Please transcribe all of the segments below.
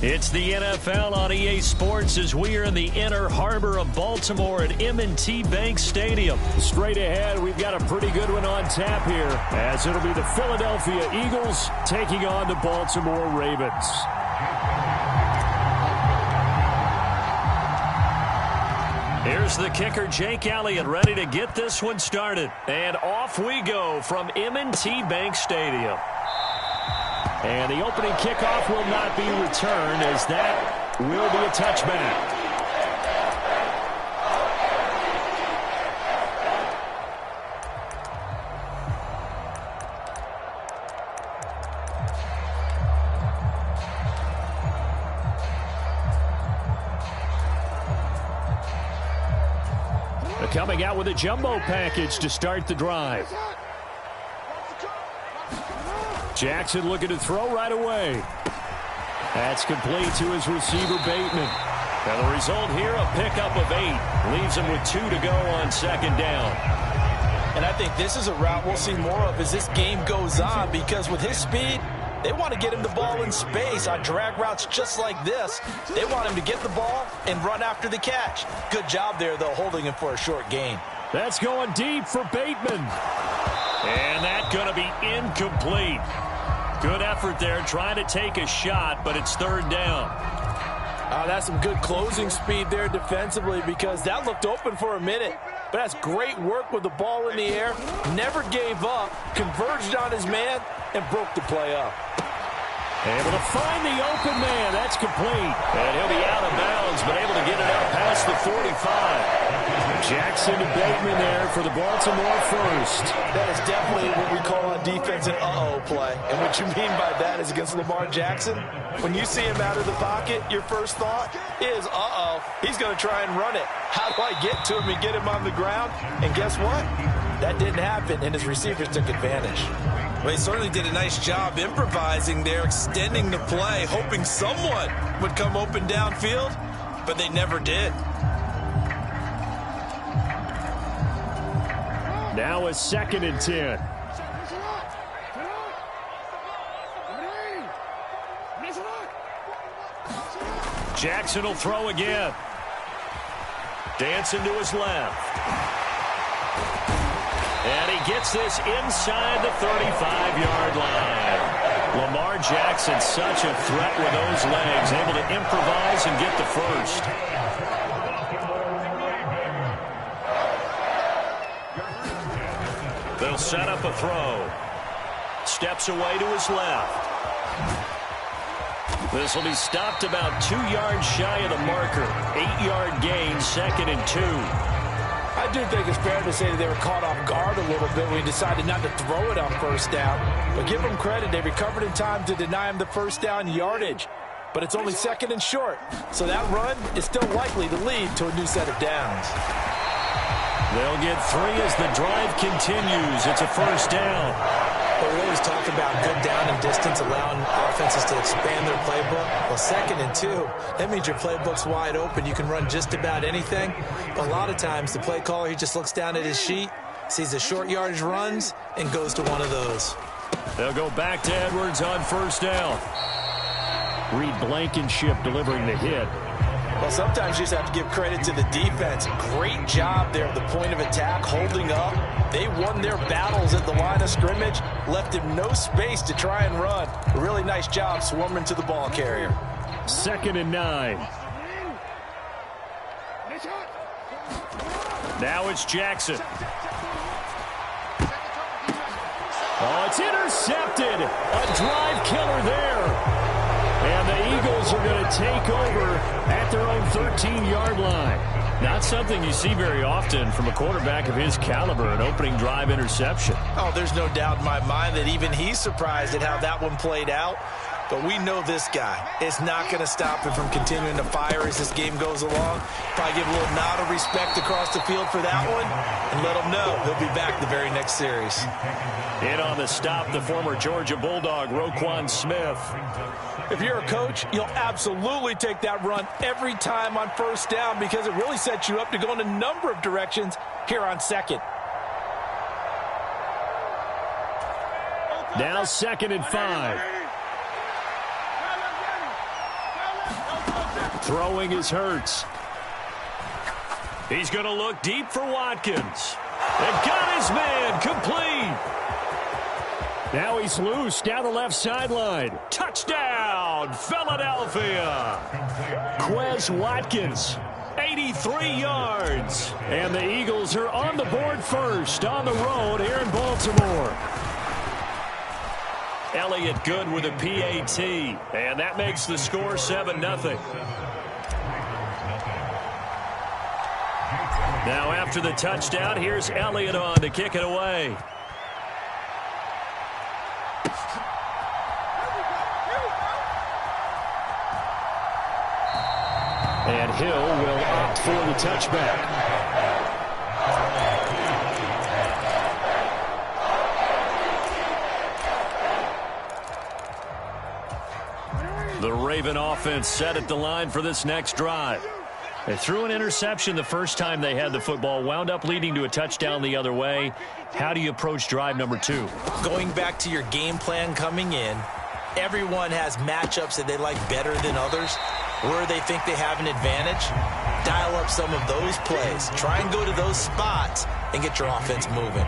It's the NFL on EA Sports as we are in the inner harbor of Baltimore at M&T Bank Stadium. Straight ahead, we've got a pretty good one on tap here, as it'll be the Philadelphia Eagles taking on the Baltimore Ravens. Here's the kicker, Jake Elliott, ready to get this one started. And off we go from M&T Bank Stadium. And the opening kickoff will not be returned, as that will be a touchback. They're coming out with a jumbo package to start the drive. Jackson looking to throw right away. That's complete to his receiver, Bateman. Now the result here, a pickup of 8. Leaves him with 2 to go on second down. And I think this is a route we'll see more of as this game goes on, because with his speed, they want to get him the ball in space on drag routes just like this. They want him to get the ball and run after the catch. Good job there, though, holding him for a short gain. That's going deep for Bateman. And that's going to be incomplete. Good effort there, trying to take a shot, but it's third down. That's some good closing speed there defensively, because that looked open for a minute. But that's great work with the ball in the air. Never gave up, converged on his man, and broke the play up. Able to find the open man. That's complete. And he'll be out of bounds, but able to get it out past the 45. Jackson to Bateman there for the Baltimore first. That is definitely what we call on defense an uh-oh play. And what you mean by that is against Lamar Jackson, when you see him out of the pocket, your first thought is, uh-oh, he's going to try and run it. How do I get to him and get him on the ground? And guess what? That didn't happen, and his receivers took advantage. Well, he certainly did a nice job improvising there, extending the play, hoping someone would come open downfield, but they never did. Now a 2nd and 10. Jackson will throw again. Dancing to his left. And he gets this inside the 35-yard line. Lamar Jackson, such a threat with those legs, able to improvise and get the first. They'll set up a throw. Steps away to his left. This will be stopped about 2 yards shy of the marker. 8-yard gain, 2nd and 2. I do think it's fair to say that they were caught off guard a little bit when he decided not to throw it on first down. But give them credit, they recovered in time to deny him the first down yardage. But it's only 2nd and short, so that run is still likely to lead to a new set of downs. They'll get 3 as the drive continues. It's a first down. But we always talk about good down and distance, allowing offenses to expand their playbook. Well, 2nd and 2, that means your playbook's wide open. You can run just about anything. But a lot of times, the play caller, he just looks down at his sheet, sees the short yardage runs, and goes to one of those. They'll go back to Edwards on first down. Reed Blankenship delivering the hit. Well, sometimes you just have to give credit to the defense. Great job there at the point of attack, holding up. They won their battles at the line of scrimmage, left him no space to try and run. A really nice job swarming to the ball carrier. 2nd and 9. Now it's Jackson. Oh, it's intercepted. A drive killer there. And the Eagles are going to take over at their own 13-yard line. Not something you see very often from a quarterback of his caliber, an opening drive interception. Oh, there's no doubt in my mind that even he's surprised at how that one played out. But we know this guy is not going to stop him from continuing to fire as this game goes along. Probably give a little nod of respect across the field for that one and let him know he'll be back the very next series. In on the stop, the former Georgia Bulldog, Roquan Smith. If you're a coach, you'll absolutely take that run every time on first down because it really sets you up to go in a number of directions here on 2nd. Now 2nd and 5. Throwing is Hurts. He's going to look deep for Watkins. And got his man complete. Now he's loose down the left sideline. Touchdown, Philadelphia. Quez Watkins, 83 yards. And the Eagles are on the board first on the road here in Baltimore. Elliott good with a PAT. And that makes the score 7-0. Now after the touchdown, here's Elliott on to kick it away. And Hill will opt for the touchback. The Raven offense set at the line for this next drive. They threw an interception the first time they had the football, wound up leading to a touchdown the other way. How do you approach drive number 2? Going back to your game plan coming in, everyone has matchups that they like better than others, where they think they have an advantage. Dial up some of those plays. Try and go to those spots and get your offense moving.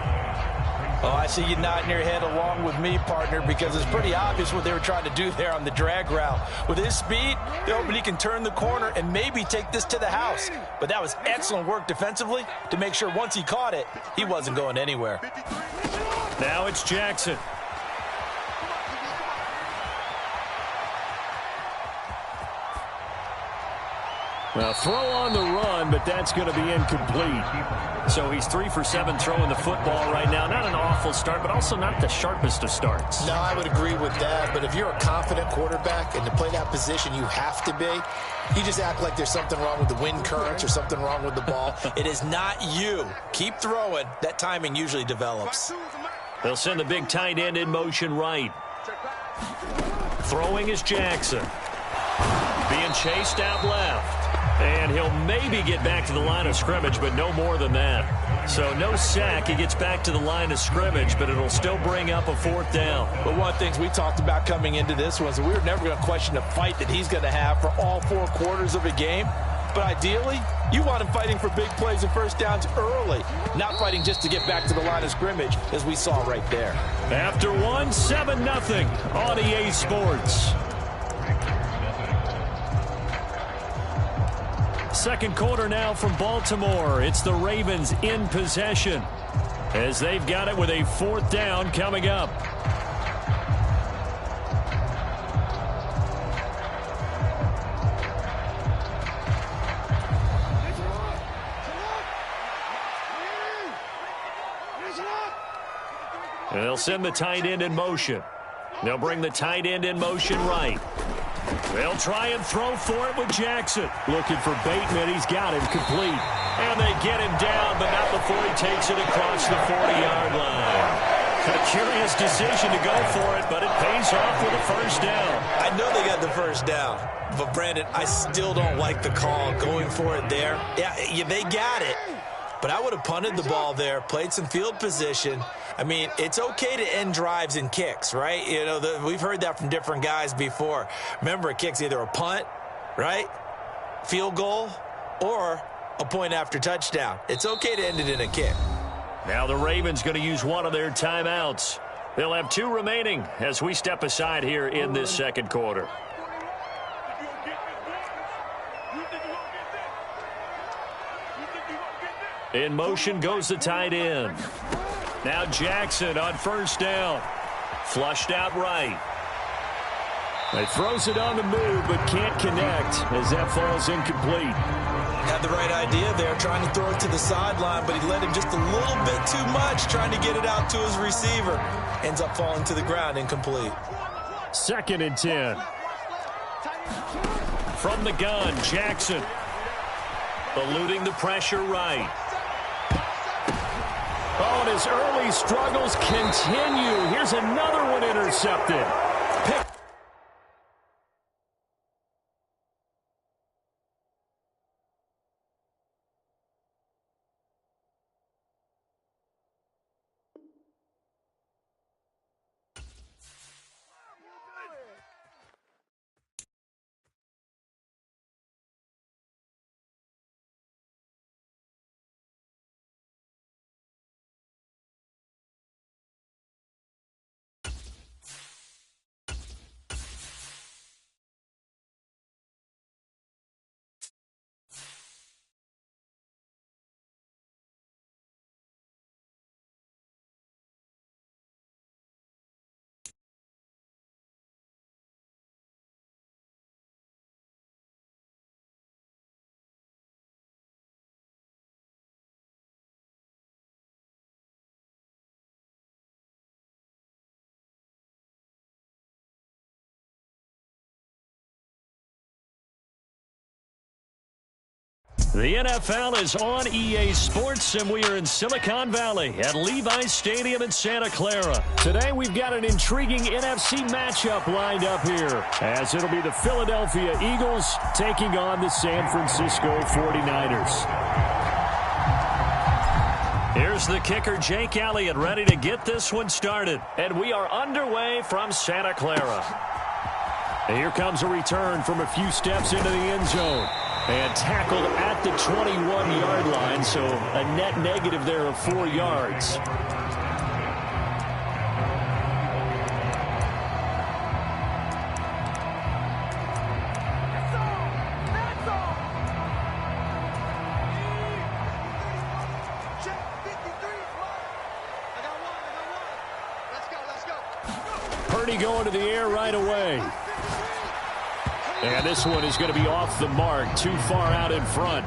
Oh, I see you nodding your head along with me, partner, because it's pretty obvious what they were trying to do there on the drag route. With his speed, they're hoping he can turn the corner and maybe take this to the house. But that was excellent work defensively to make sure once he caught it, he wasn't going anywhere. Now it's Jackson. Well, throw on the run, but that's going to be incomplete. So he's 3 for 7 throwing the football right now. Not an awful start, but also not the sharpest of starts. No, I would agree with that. But if you're a confident quarterback and to play that position you have to be, you just act like there's something wrong with the wind currents or something wrong with the ball. It is not you. Keep throwing. That timing usually develops. They'll send the big tight end in motion right. Throwing is Jackson. Being chased out left. And he'll maybe get back to the line of scrimmage, but no more than that. So no sack. He gets back to the line of scrimmage, but it'll still bring up a 4th down. But one of the things we talked about coming into this was that we were never going to question the fight that he's going to have for all 4 quarters of a game. But ideally, you want him fighting for big plays and first downs early, not fighting just to get back to the line of scrimmage, as we saw right there. After 1, 7-0 on EA Sports. Second quarter now from Baltimore. It's the Ravens in possession as they've got it with a 4th down coming up. And they'll send the tight end in motion. They'll bring the tight end in motion right. They'll try and throw for it with Jackson. Looking for Bateman. He's got him complete. And they get him down, but not before he takes it across the 40-yard line. A curious decision to go for it, but it pays off with a first down. I know they got the first down, but Brandon, I still don't like the call going for it there. Yeah, they got it, but I would have punted the ball there, played some field position. I mean, it's okay to end drives and kicks, right? You know, we've heard that from different guys before. Remember, a kick's either a punt, right, field goal, or a point after touchdown. It's okay to end it in a kick. Now the Ravens going to use one of their timeouts. They'll have 2 remaining as we step aside here in this second quarter. In motion goes the tight end. Now Jackson on first down. Flushed out right. He throws it on the move but can't connect as that falls incomplete. Had the right idea there, trying to throw it to the sideline, but he let him just a little bit too much, trying to get it out to his receiver. Ends up falling to the ground, incomplete. 2nd and 10. From the gun, Jackson. Eluding the pressure right. Oh, and his early struggles continue. Here's another one intercepted. Pick The NFL is on EA Sports, and we are in Silicon Valley at Levi's Stadium in Santa Clara. Today, we've got an intriguing NFC matchup lined up here, as it'll be the Philadelphia Eagles taking on the San Francisco 49ers. Here's the kicker, Jake Elliott, ready to get this one started. And we are underway from Santa Clara. And here comes a return from a few steps into the end zone. And tackled at the 21-yard line, so a net negative there of 4 yards. Purdy going to the air right away. And this one is going to be off the mark, too far out in front.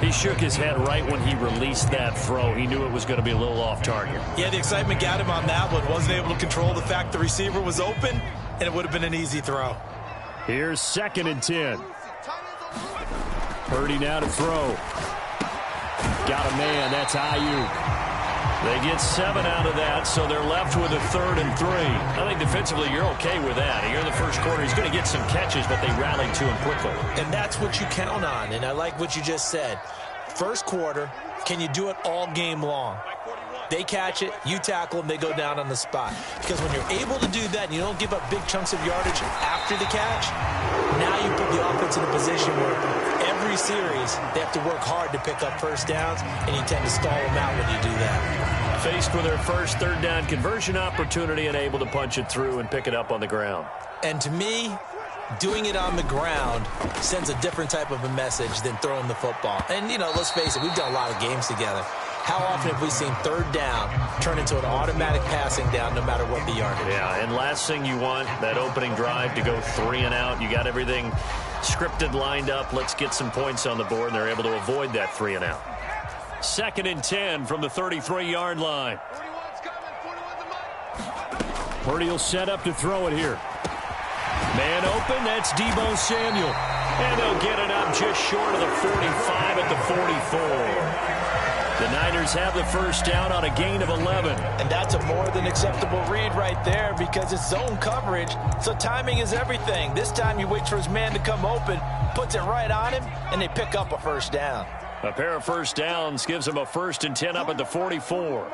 He shook his head right when he released that throw. He knew it was going to be a little off target. Yeah, the excitement got him on that one. Wasn't able to control the fact the receiver was open, and it would have been an easy throw. Here's 2nd and 10. Purdy now to throw. Got a man. That's Ayuk. They get 7 out of that, so they're left with a 3rd and 3. I think defensively you're okay with that. Here in the first quarter, he's going to get some catches, but they rallied to him quickly. And that's what you count on, and I like what you just said. First quarter, can you do it all game long? They catch it, you tackle them, they go down on the spot. Because when you're able to do that and you don't give up big chunks of yardage after the catch, now you put the offense in a position where every series they have to work hard to pick up first downs, and you tend to stall them out when you do that. Faced with their first 3rd down conversion opportunity and able to punch it through and pick it up on the ground. And to me, doing it on the ground sends a different type of a message than throwing the football. And, you know, let's face it, we've done a lot of games together. How often have we seen 3rd down turn into an automatic passing down no matter what the yardage? Yeah, and last thing you want, that opening drive to go 3 and out. You got everything scripted, lined up. Let's get some points on the board, and they're able to avoid that 3 and out. 2nd and 10 from the 33-yard line. Purdy will set up to throw it here. Man open, that's Deebo Samuel. And they'll get it up just short of the 45 at the 44. The Niners have the first down on a gain of 11. And that's a more than acceptable read right there because it's zone coverage, so timing is everything. This time you wait for his man to come open, puts it right on him, and they pick up a first down. A pair of first downs gives them a 1st and 10 up at the 44.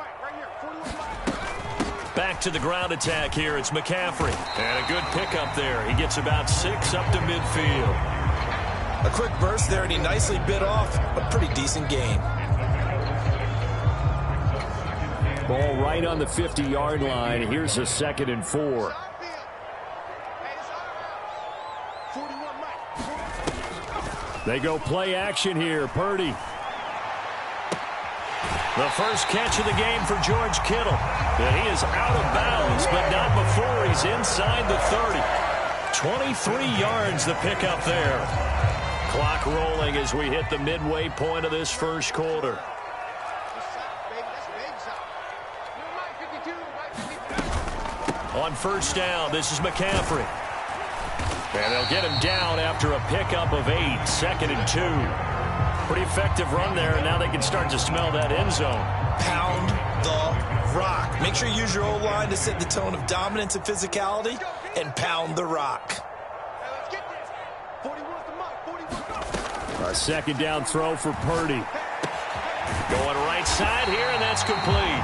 Back to the ground attack here. It's McCaffrey. And a good pickup there. He gets about 6 up to midfield. A quick burst there, and he nicely bit off a pretty decent gain. Ball right on the 50-yard line. Here's a 2nd and 4. They go play action here. Purdy. The first catch of the game for George Kittle. And he is out of bounds, but not before he's inside the 30. 23 yards the pickup there. Clock rolling as we hit the midway point of this first quarter. On first down, this is McCaffrey. And they'll get him down after a pickup of 8, 2nd and 2. Pretty effective run there, and now they can start to smell that end zone. Pound the rock. Make sure you use your O-line to set the tone of dominance and physicality, and pound the rock. A 2nd down throw for Purdy. Going right side here, and that's complete.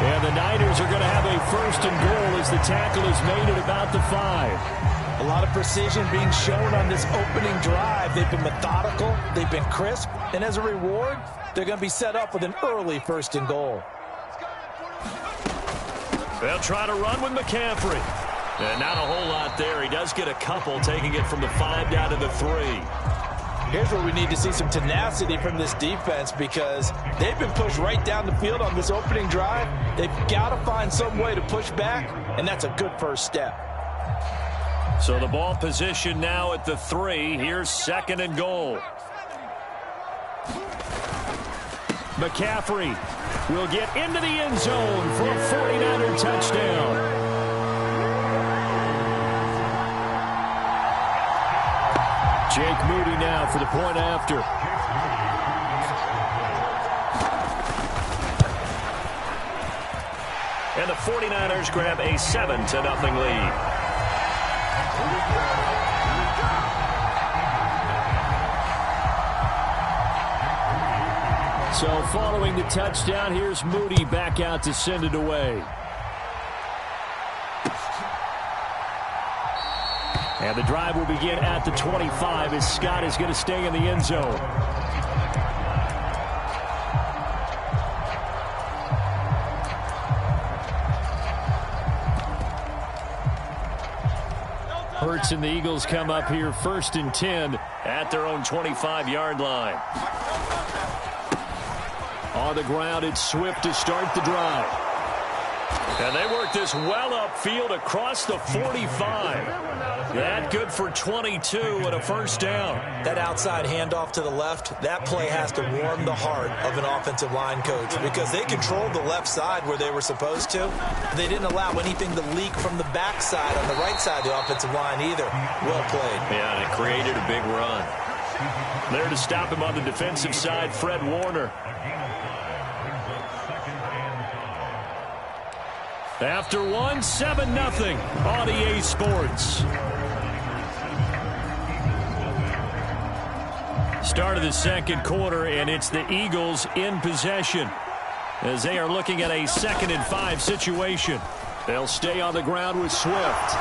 And the Niners are going to have a 1st and goal as the tackle is made at about the 5. A lot of precision being shown on this opening drive. They've been methodical, they've been crisp, and as a reward, they're going to be set up with an early 1st and goal. They'll try to run with McCaffrey. And not a whole lot there. He does get a couple, taking it from the 5 down to the 3. Here's where we need to see some tenacity from this defense because they've been pushed right down the field on this opening drive. They've got to find some way to push back, and that's a good first step. So the ball position now at the 3. Here's 2nd and goal. McCaffrey will get into the end zone for a 49er touchdown. Jake Moody now for the point after. and the 49ers grab a 7-0 lead. So following the touchdown, here's Moody back out to send it away. And the drive will begin at the 25 as Scott is going to stay in the end zone. Hurts and the Eagles come up here 1st and 10 at their own 25-yard line. On the ground, it's Swift to start the drive. And they work this well upfield across the 45. That good for 22 and a 1st down. That outside handoff to the left, that play has to warm the heart of an offensive line coach because they controlled the left side where they were supposed to. They didn't allow anything to leak from the backside on the right side of the offensive line either. Well played. Yeah, and it created a big run. There to stop him on the defensive side, Fred Warner. After one, 7-0 on EA Sports. Start of the second quarter, and it's the Eagles in possession as they are looking at a 2nd and 5 situation. They'll stay on the ground with Swift.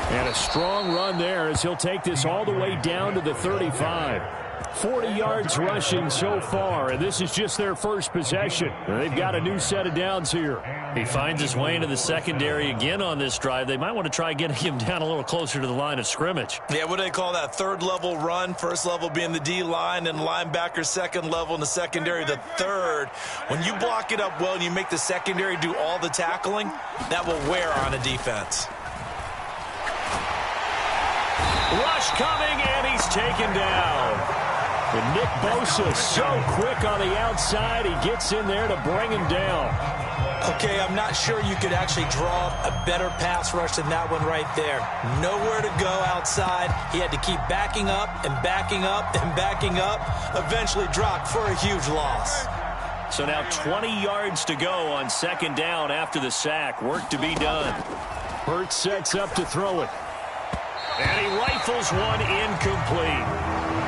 And a strong run there as he'll take this all the way down to the 35. 40 yards rushing so far, and this is just their first possession. They've got a new set of downs here. He finds his way into the secondary again on this drive. They might want to try getting him down a little closer to the line of scrimmage. Yeah, what do they call that? 3rd level run. 1st level being the D-line and linebacker. 2nd level in the secondary, the 3rd. When you block it up well and you make the secondary do all the tackling, that will wear on a defense. Rush coming, and he's taken down. And Nick Bosa so quick on the outside, he gets in there to bring him down. Okay, I'm not sure you could actually draw a better pass rush than that one right there. Nowhere to go outside. He had to keep backing up and backing up and backing up. Eventually dropped for a huge loss. So now 20 yards to go on 2nd down after the sack. Work to be done. Hurts sets up to throw it. And he rifles one incomplete.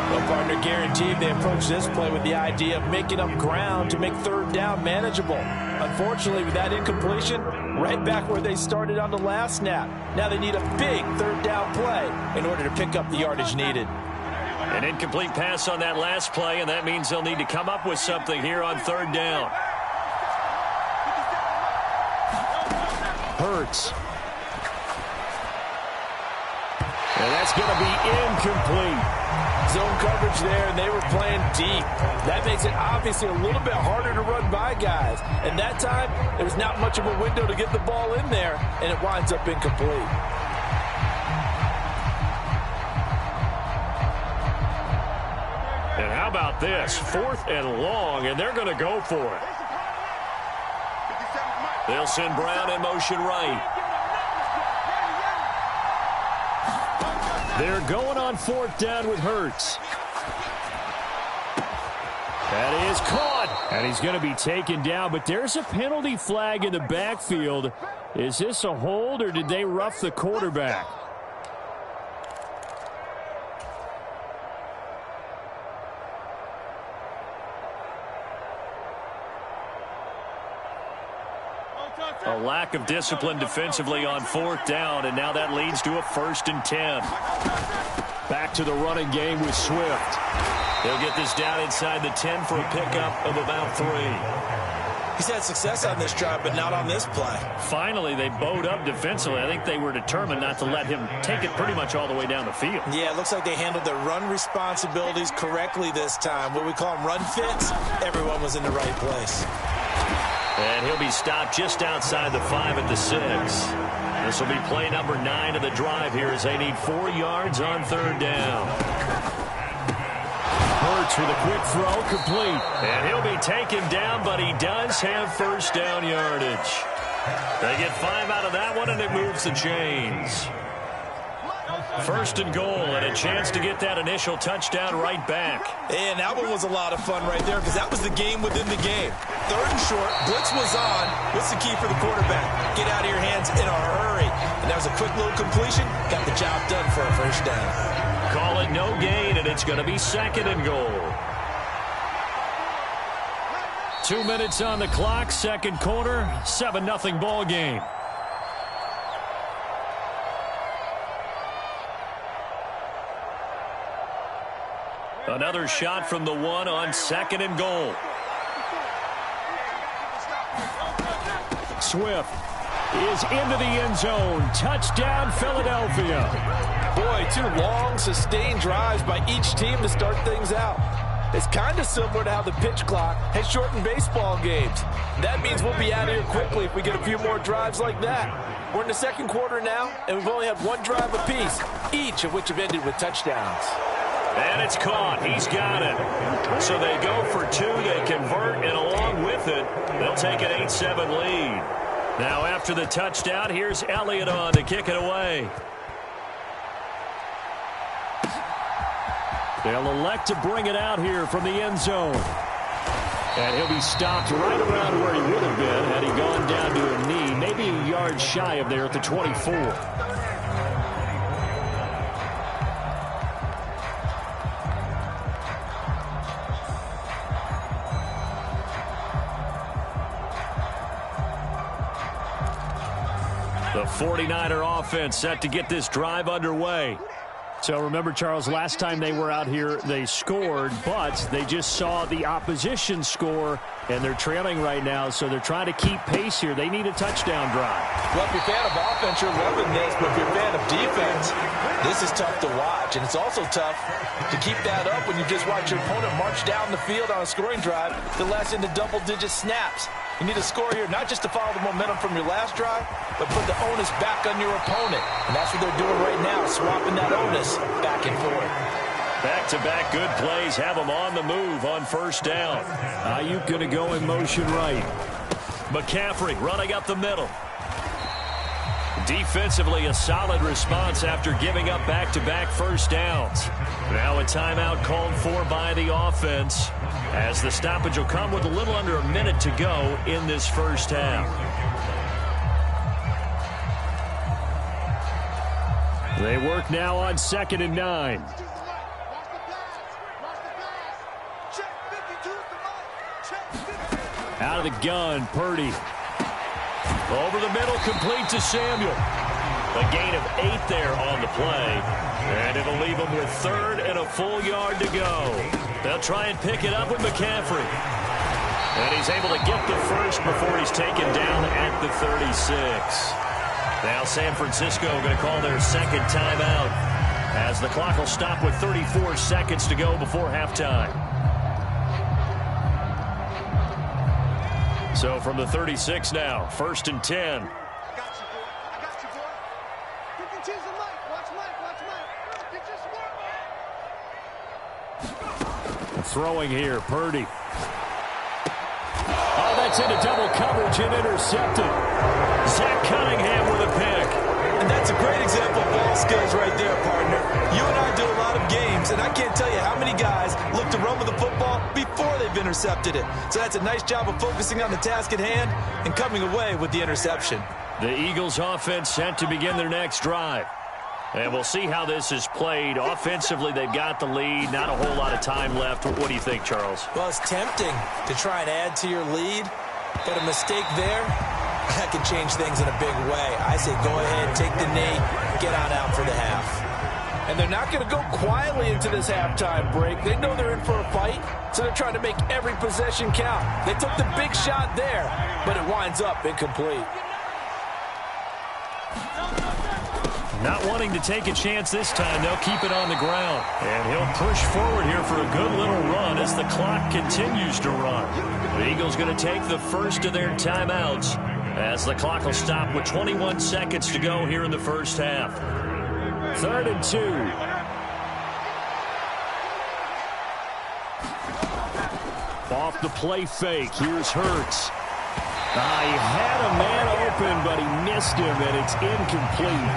Well, partner, guaranteed they approach this play with the idea of making up ground to make 3rd down manageable. Unfortunately, with that incompletion, right back where they started on the last snap. Now they need a big 3rd down play in order to pick up the yardage needed. An incomplete pass on that last play, and that means they'll need to come up with something here on 3rd down. Hurts. And that's going to be incomplete. Zone coverage there, and they were playing deep. That makes it obviously a little bit harder to run by guys. And that time, there's not much of a window to get the ball in there, and it winds up incomplete. And how about this? 4th and long, and they're going to go for it. They'll send Brown in motion right. They're going on 4th down with Hurts. That is caught. And he's going to be taken down, but there's a penalty flag in the backfield. Is this a hold, or did they rough the quarterback? A lack of discipline defensively on 4th down, and now that leads to a 1st and 10. Back to the running game with Swift. They'll get this down inside the 10 for a pickup of about 3. He's had success on this drive, but not on this play. Finally, they bowed up defensively. I think they were determined not to let him take it pretty much all the way down the field. Yeah, it looks like they handled their run responsibilities correctly this time. What we call them run fits, everyone was in the right place. And he'll be stopped just outside the 5 at the 6. This will be play number 9 of the drive here as they need 4 yards on 3rd down. Hurts with a quick throw, complete. And he'll be taken down, but he does have 1st down yardage. They get 5 out of that one, and it moves the chains. First and goal, and a chance to get that initial touchdown right back. And that one was a lot of fun right there because that was the game within the game. Third and short, blitz was on. What's the key for the quarterback? Get out of your hands in a hurry. And that was a quick little completion. Got the job done for a first down. Call it no gain, and it's going to be second and goal. 2 minutes on the clock, second quarter, 7-0 ball game. Another shot from the one on second and goal. Swift is into the end zone. Touchdown, Philadelphia. Boy, 2 long, sustained drives by each team to start things out. It's kind of similar to how the pitch clock has shortened baseball games. That means we'll be out of here quickly if we get a few more drives like that. We're in the second quarter now, and we've only had 1 drive apiece, each of which have ended with touchdowns. And it's caught. He's got it. So they go for 2. They convert, and along with it, they'll take an 8-7 lead. Now after the touchdown, here's Elliott on to kick it away. They'll elect to bring it out here from the end zone. And he'll be stopped right around where he would have been had he gone down to a knee, maybe a yard shy of there at the 24. The 49er offense set to get this drive underway. So remember, Charles, last time they were out here, they scored, but they just saw the opposition score, and they're trailing right now, so they're trying to keep pace here. They need a touchdown drive. Well, if you're a fan of offense, you're loving this, but if you're a fan of defense, this is tough to watch, and it's also tough to keep that up when you just watch your opponent march down the field on a scoring drive that lasts into double-digit snaps. You need a score here, not just to follow the momentum from your last drive, but put the onus back on your opponent. And that's what they're doing right now, swapping that onus back and forth. Back-to-back good plays have them on the move on first down. Ayuk going to go in motion right. McCaffrey running up the middle. Defensively, a solid response after giving up back-to-back first downs. Now a timeout called for by the offense, as the stoppage will come with a little under a minute to go in this first half. They work now on 2nd and 9. Out of the gun, Purdy. Over the middle, complete to Samuel. A gain of 8 there on the play. And it'll leave them with 3rd and a full yard to go. They'll try and pick it up with McCaffrey. And he's able to get the first before he's taken down at the 36. Now San Francisco going to call their second timeout, as the clock will stop with 34 seconds to go before halftime. So from the 36 now, 1st and 10. Throwing here, Purdy. Oh, that's into double coverage and intercepted. Zach Cunningham with a pick. And that's a great example of ball skills right there, partner. You and I do a lot of games, and I can't tell you how many guys look to run with the football before they've intercepted it. So that's a nice job of focusing on the task at hand and coming away with the interception. The Eagles offense set to begin their next drive. And we'll see how this is played. Offensively, they've got the lead. Not a whole lot of time left. What do you think, Charles? Well, it's tempting to try and add to your lead, but a mistake there, that can change things in a big way. I say go ahead, take the knee, get on out for the half. And they're not going to go quietly into this halftime break. They know they're in for a fight, so they're trying to make every possession count. They took the big shot there, but it winds up incomplete. Not wanting to take a chance this time, they'll keep it on the ground. And he'll push forward here for a good little run as the clock continues to run. The Eagles going to take the first of their timeouts as the clock will stop with 21 seconds to go here in the first half. 3rd and 2. Off the play fake. Here's Hurts. He had a man open, but he missed him, and it's incomplete.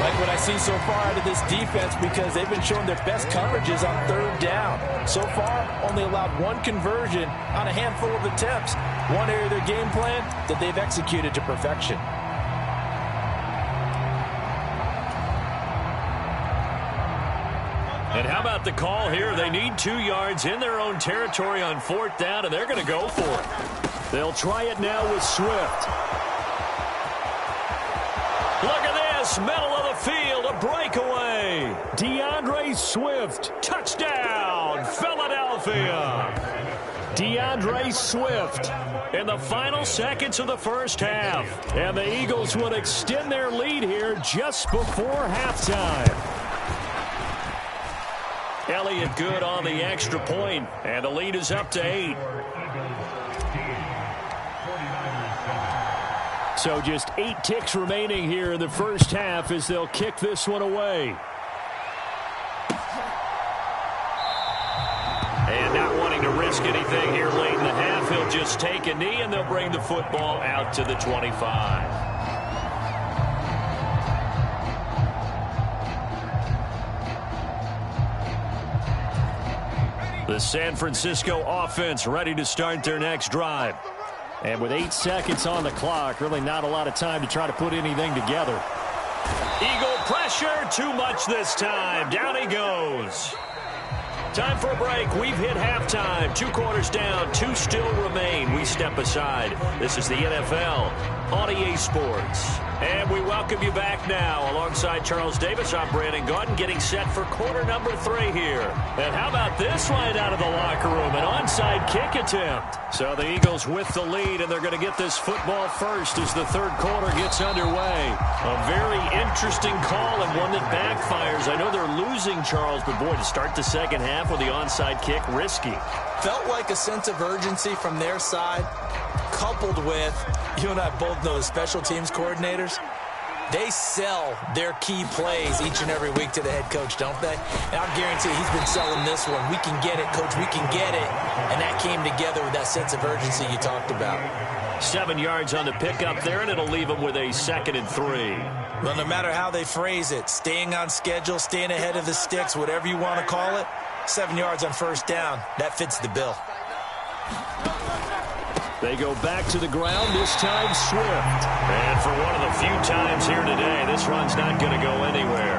Like what I see so far out of this defense, because they've been showing their best coverages on third down. So far, only allowed one conversion on a handful of attempts. One area of their game plan that they've executed to perfection. And how about the call here? They need 2 yards in their own territory on 4th down, and they're going to go for it. They'll try it now with Swift. Look at this, middle of the field, a breakaway. DeAndre Swift. Touchdown, Philadelphia. DeAndre Swift. In the final seconds of the first half. And the Eagles will extend their lead here just before halftime. Elliott good on the extra point, and the lead is up to 8. So just 8 ticks remaining here in the first half as they'll kick this one away. And not wanting to risk anything here late in the half, he'll just take a knee, and they'll bring the football out to the 25. The San Francisco offense ready to start their next drive. And with 8 seconds on the clock, really not a lot of time to try to put anything together. Eagle pressure, too much this time. Down he goes. Time for a break. We've hit halftime. 2 quarters down, 2 still remain. We step aside. This is the NFL on EA Sports. And we welcome you back now. Alongside Charles Davis, I'm Brandon Gaudin, getting set for quarter number 3 here. And how about this right out of the locker room? An onside kick attempt. So the Eagles with the lead, and they're going to get this football first as the third quarter gets underway. A very interesting call and one that backfires. I know they're losing, Charles, but boy, to start the second half with the onside kick, risky. Felt like a sense of urgency from their side, coupled with, you and I both know the special teams coordinators, they sell their key plays each and every week to the head coach, don't they? And I'll guarantee he's been selling this one. We can get it, coach, we can get it. And that came together with that sense of urgency you talked about. 7 yards on the pickup there, and it'll leave them with a 2nd and 3. Well, no matter how they phrase it, staying on schedule, staying ahead of the sticks, whatever you want to call it, 7 yards on first down, that fits the bill. They go back to the ground, this time Swift. And for one of the few times here today, this run's not going to go anywhere.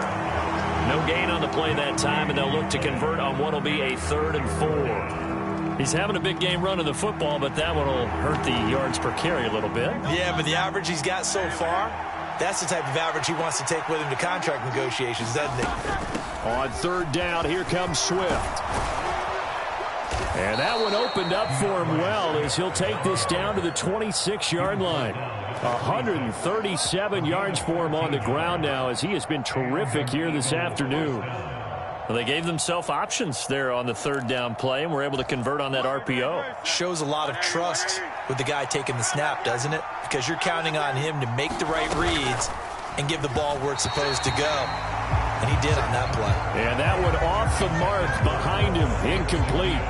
No gain on the play that time, and they'll look to convert on what will be a 3rd and 4. He's having a big game running the football, but that one will hurt the yards per carry a little bit. Yeah, but the average he's got so far, that's the type of average he wants to take with him to contract negotiations, doesn't he? On 3rd down, here comes Swift. And that one opened up for him well as he'll take this down to the 26-yard line. 137 yards for him on the ground now as he has been terrific here this afternoon. Well, they gave themselves options there on the 3rd down play and were able to convert on that RPO. Shows a lot of trust with the guy taking the snap, doesn't it? Because you're counting on him to make the right reads and give the ball where it's supposed to go. And he did on that play. And that one off the mark behind him, incomplete.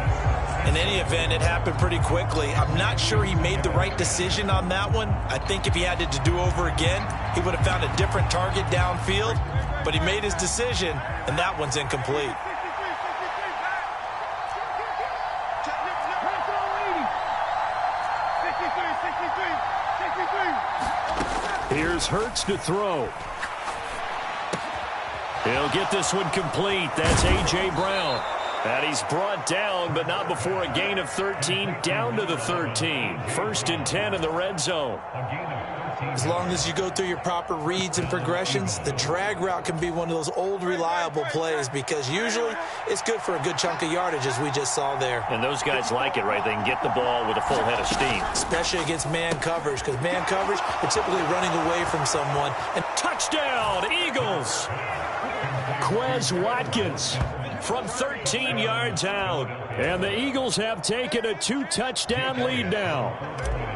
In any event, it happened pretty quickly. I'm not sure he made the right decision on that one. I think if he had it to do over again, he would have found a different target downfield. But he made his decision, and that one's incomplete. Here's Hurts to throw. He'll get this one complete. That's A.J. Brown. And he's brought down, but not before a gain of 13, down to the 13. 1st and 10 in the red zone. As long as you go through your proper reads and progressions, the drag route can be one of those old reliable plays because usually it's good for a good chunk of yardage, as we just saw there. And those guys like it, right? They can get the ball with a full head of steam. Especially against man coverage, because man coverage, they're typically running away from someone. And touchdown, Eagles! Quez Watkins from 13 yards out. And the Eagles have taken a 2-touchdown lead now.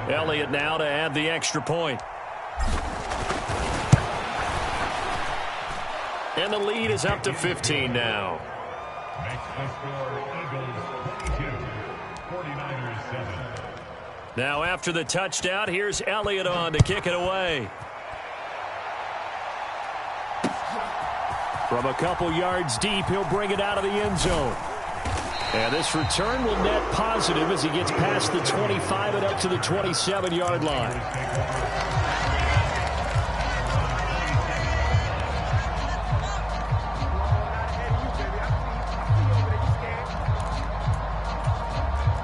Elliott now to add the extra point. And the lead is up to 15 now. Now after the touchdown, here's Elliott on to kick it away. From a couple yards deep, he'll bring it out of the end zone. And this return will net positive as he gets past the 25 and up to the 27-yard line.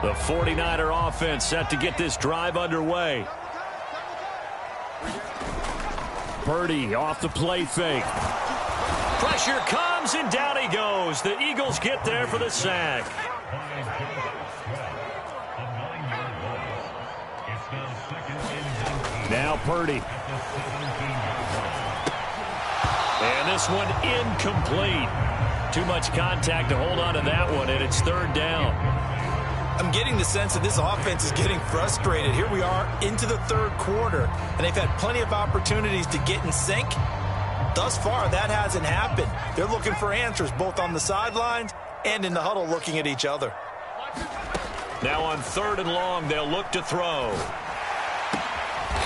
The 49er offense set to get this drive underway. Purdy off the play fake. Pressure comes, and down he goes. The Eagles get there for the sack. Now Purdy. And this one incomplete. Too much contact to hold on to that one, and it's third down. I'm getting the sense that this offense is getting frustrated. Here we are into the third quarter, and they've had plenty of opportunities to get in sync. Thus far, that hasn't happened. They're looking for answers both on the sidelines and in the huddle looking at each other. Now on 3rd and long, they'll look to throw.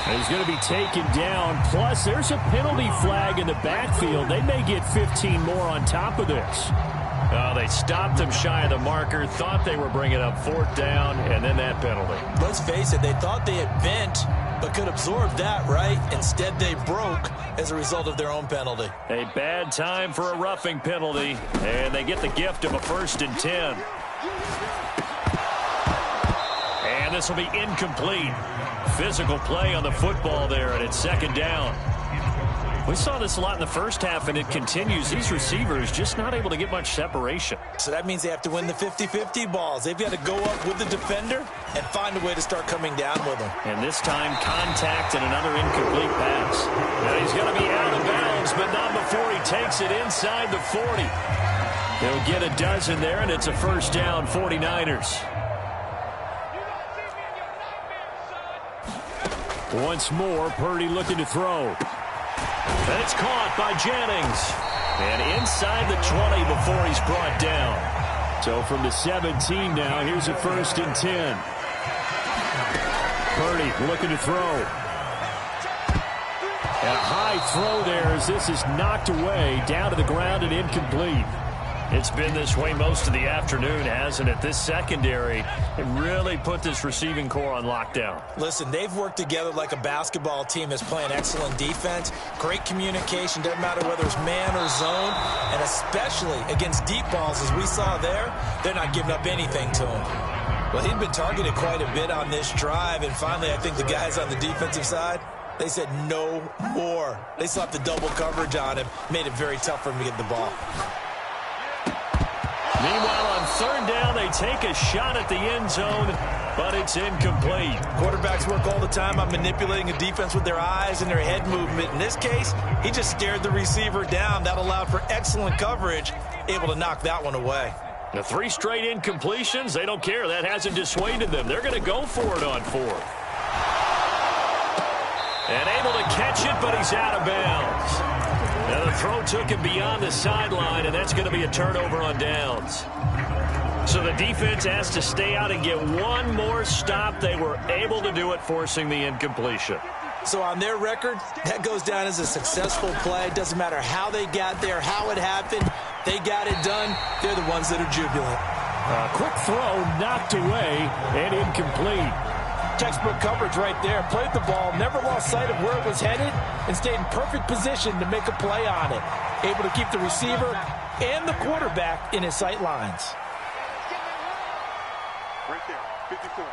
He's going to be taken down. Plus, there's a penalty flag in the backfield. They may get 15 more on top of this. They stopped him shy of the marker, thought they were bringing up 4th down, and then that penalty. Let's face it, they thought they had bent, but could absorb that, right? Instead, they broke as a result of their own penalty. A bad time for a roughing penalty, and they get the gift of a 1st and 10. And this will be incomplete. Physical play on the football there, and it's 2nd down. We saw this a lot in the first half, and it continues. These receivers just not able to get much separation. So that means they have to win the 50-50 balls. They've got to go up with the defender and find a way to start coming down with them. And this time, contact and another incomplete pass. Now he's going to be out of bounds, but not before he takes it inside the 40. They'll get a dozen there, and it's a 1st down, 49ers. Once more, Purdy looking to throw. And it's caught by Jennings. And inside the 20 before he's brought down. So from the 17 now, here's a 1st and 10. Purdy looking to throw. And a high throw there as this is knocked away, down to the ground and incomplete. It's been this way most of the afternoon, hasn't it? This secondary, it really put this receiving core on lockdown. Listen, they've worked together like a basketball team that's playing excellent defense. Great communication, doesn't matter whether it's man or zone. And especially against deep balls, as we saw there, they're not giving up anything to him. Well, he'd been targeted quite a bit on this drive, and finally I think the guys on the defensive side, they said no more. They slapped the double coverage on him, made it very tough for him to get the ball. Meanwhile, on 3rd down, they take a shot at the end zone, but it's incomplete. Quarterbacks work all the time on manipulating a defense with their eyes and their head movement. In this case, he just stared the receiver down. That allowed for excellent coverage, able to knock that one away. The 3 straight incompletions, they don't care. That hasn't dissuaded them. They're going to go for it on 4th. And able to catch it, but he's out of bounds. Now the throw took him beyond the sideline, and that's going to be a turnover on downs. So the defense has to stay out and get one more stop. They were able to do it, forcing the incompletion. So on their record, that goes down as a successful play. It doesn't matter how they got there, how it happened. They got it done. They're the ones that are jubilant. A quick throw knocked away and incomplete. Textbook coverage right there. Played the ball, never lost sight of where it was headed, and stayed in perfect position to make a play on it. Able to keep the receiver and the quarterback in his sight lines. Right there, 54.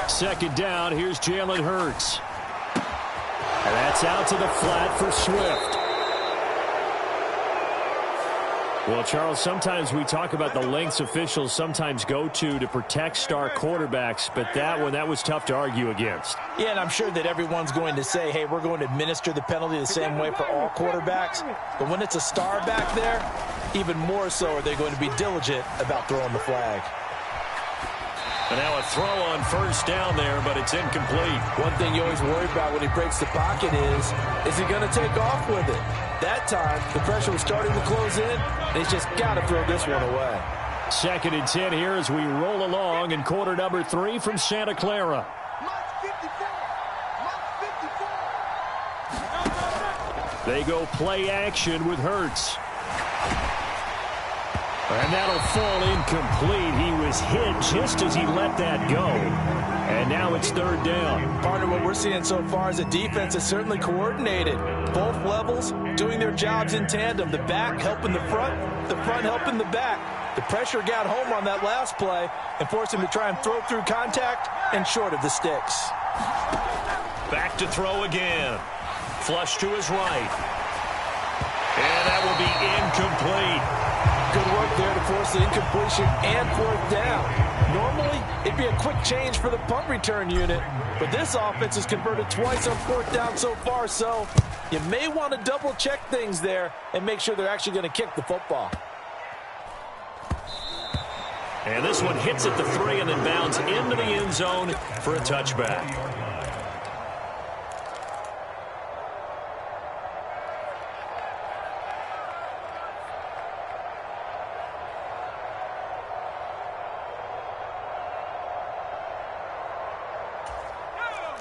Second down, here's Jalen Hurts. And that's out to the flat for Swift. Well, Charles, sometimes we talk about the lengths officials sometimes go to protect star quarterbacks, but that was tough to argue against. Yeah, and I'm sure that everyone's going to say, hey, we're going to administer the penalty the same way for all quarterbacks. But when it's a star back there, even more so are they going to be diligent about throwing the flag. And now a throw on first down there, but it's incomplete. One thing you always worry about when he breaks the pocket is he going to take off with it? That time, the pressure was starting to close in, and he's just got to throw this one away. 2nd and 10 here as we roll along in quarter number 3 from Santa Clara. They go play action with Hurts. And that'll fall incomplete. He was hit just as he let that go. And now it's 3rd down. Partner, what we're seeing so far is a defense that's certainly coordinated. Both levels doing their jobs in tandem. The back helping the front helping the back. The pressure got home on that last play and forced him to try and throw through contact and short of the sticks. Back to throw again. Flush to his right. And that will be incomplete. Good work there to force the incompletion and 4th down. Normally, it'd be a quick change for the punt return unit, but this offense has converted twice on 4th down so far, so you may want to double-check things there and make sure they're actually going to kick the football. And this one hits at the 3 and then bounds into the end zone for a touchback.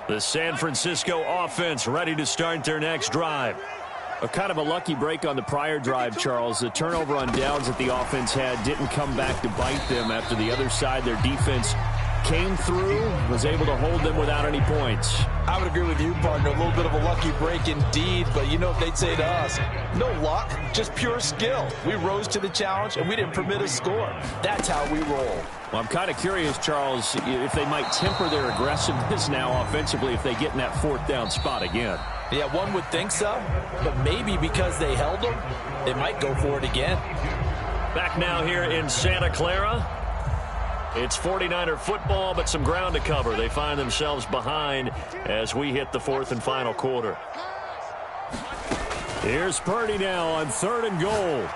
The San Francisco offense ready to start their next drive. A kind of a lucky break on the prior drive, Charles. The turnover on downs that the offense had didn't come back to bite them after the other side. Their defense came through, was able to hold them without any points. I would agree with you, partner. A little bit of a lucky break indeed, but you know what they'd say to us? No luck, just pure skill. We rose to the challenge, and we didn't permit a score. That's how we roll. Well, I'm kind of curious, Charles, if they might temper their aggressiveness now offensively if they get in that 4th down spot again. Yeah, one would think so, but maybe because they held them, they might go for it again. Back now here in Santa Clara. It's 49er football, but some ground to cover. They find themselves behind as we hit the 4th and final quarter. Here's Purdy now on 3rd and goal.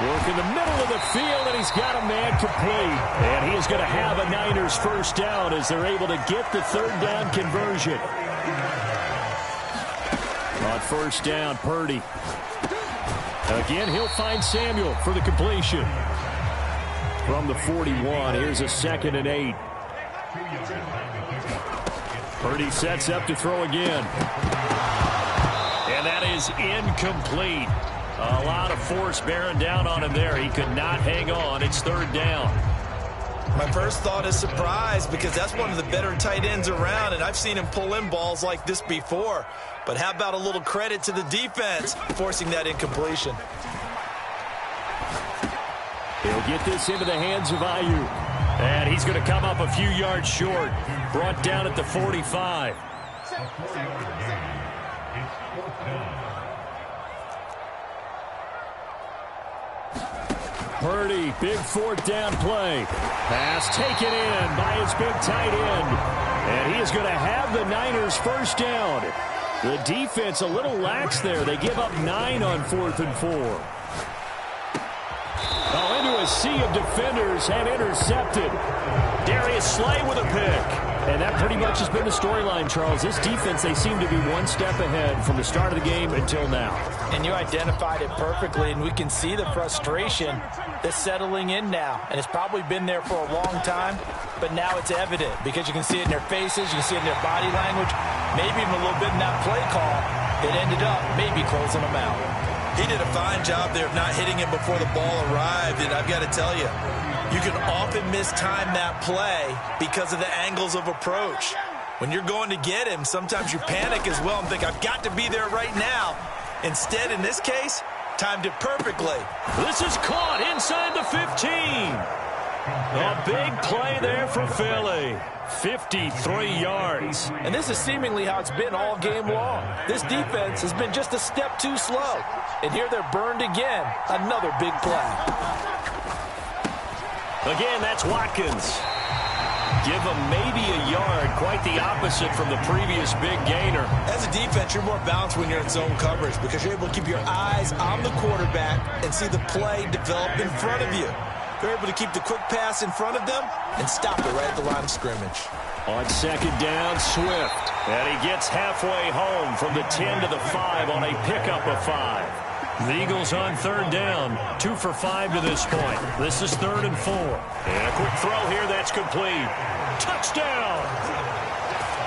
Work in the middle of the field, and he's got a man complete. And he is going to have a Niners 1st down as they're able to get the 3rd down conversion. On 1st down, Purdy. Again, he'll find Samuel for the completion. From the 41, here's a 2nd and 8. Purdy sets up to throw again. And that is incomplete. A lot of force bearing down on him there. He could not hang on. It's 3rd down. My first thought is surprise because that's one of the better tight ends around, and I've seen him pull in balls like this before. But how about a little credit to the defense forcing that incompletion? He'll get this into the hands of Ayuk. And he's going to come up a few yards short. Brought down at the 45. Purdy, big 4th down play. Pass taken in by his big tight end. And he is going to have the Niners 1st down. The defense a little lax there. They give up 9 on 4th and 4. Oh, into a sea of defenders and intercepted. Darius Slay with a pick. And that pretty much has been the storyline, Charles. This defense, they seem to be one step ahead from the start of the game until now. And you identified it perfectly, and we can see the frustration that's settling in now. And it's probably been there for a long time, but now it's evident because you can see it in their faces, you can see it in their body language, maybe even a little bit in that play call that ended up maybe closing them out. He did a fine job there of not hitting him before the ball arrived, and I've got to tell you, you can often mistime that play because of the angles of approach. When you're going to get him, sometimes you panic as well and think, I've got to be there right now. Instead, in this case, timed it perfectly. This is caught inside the 15. A big play there for Philly. 53 yards. And this is seemingly how it's been all game long. This defense has been just a step too slow. And here they're burned again. Another big play. Again, that's Watkins. Give him maybe a yard. Quite the opposite from the previous big gainer. As a defense, you're more balanced when you're in zone coverage because you're able to keep your eyes on the quarterback and see the play develop in front of you. They're able to keep the quick pass in front of them and stop it right at the line of scrimmage. On 2nd down, Swift. And he gets halfway home from the 10 to the 5 on a pickup of 5. The Eagles on third down, 2 for 5 to this point. This is 3rd and 4. And a quick throw here, that's complete. Touchdown!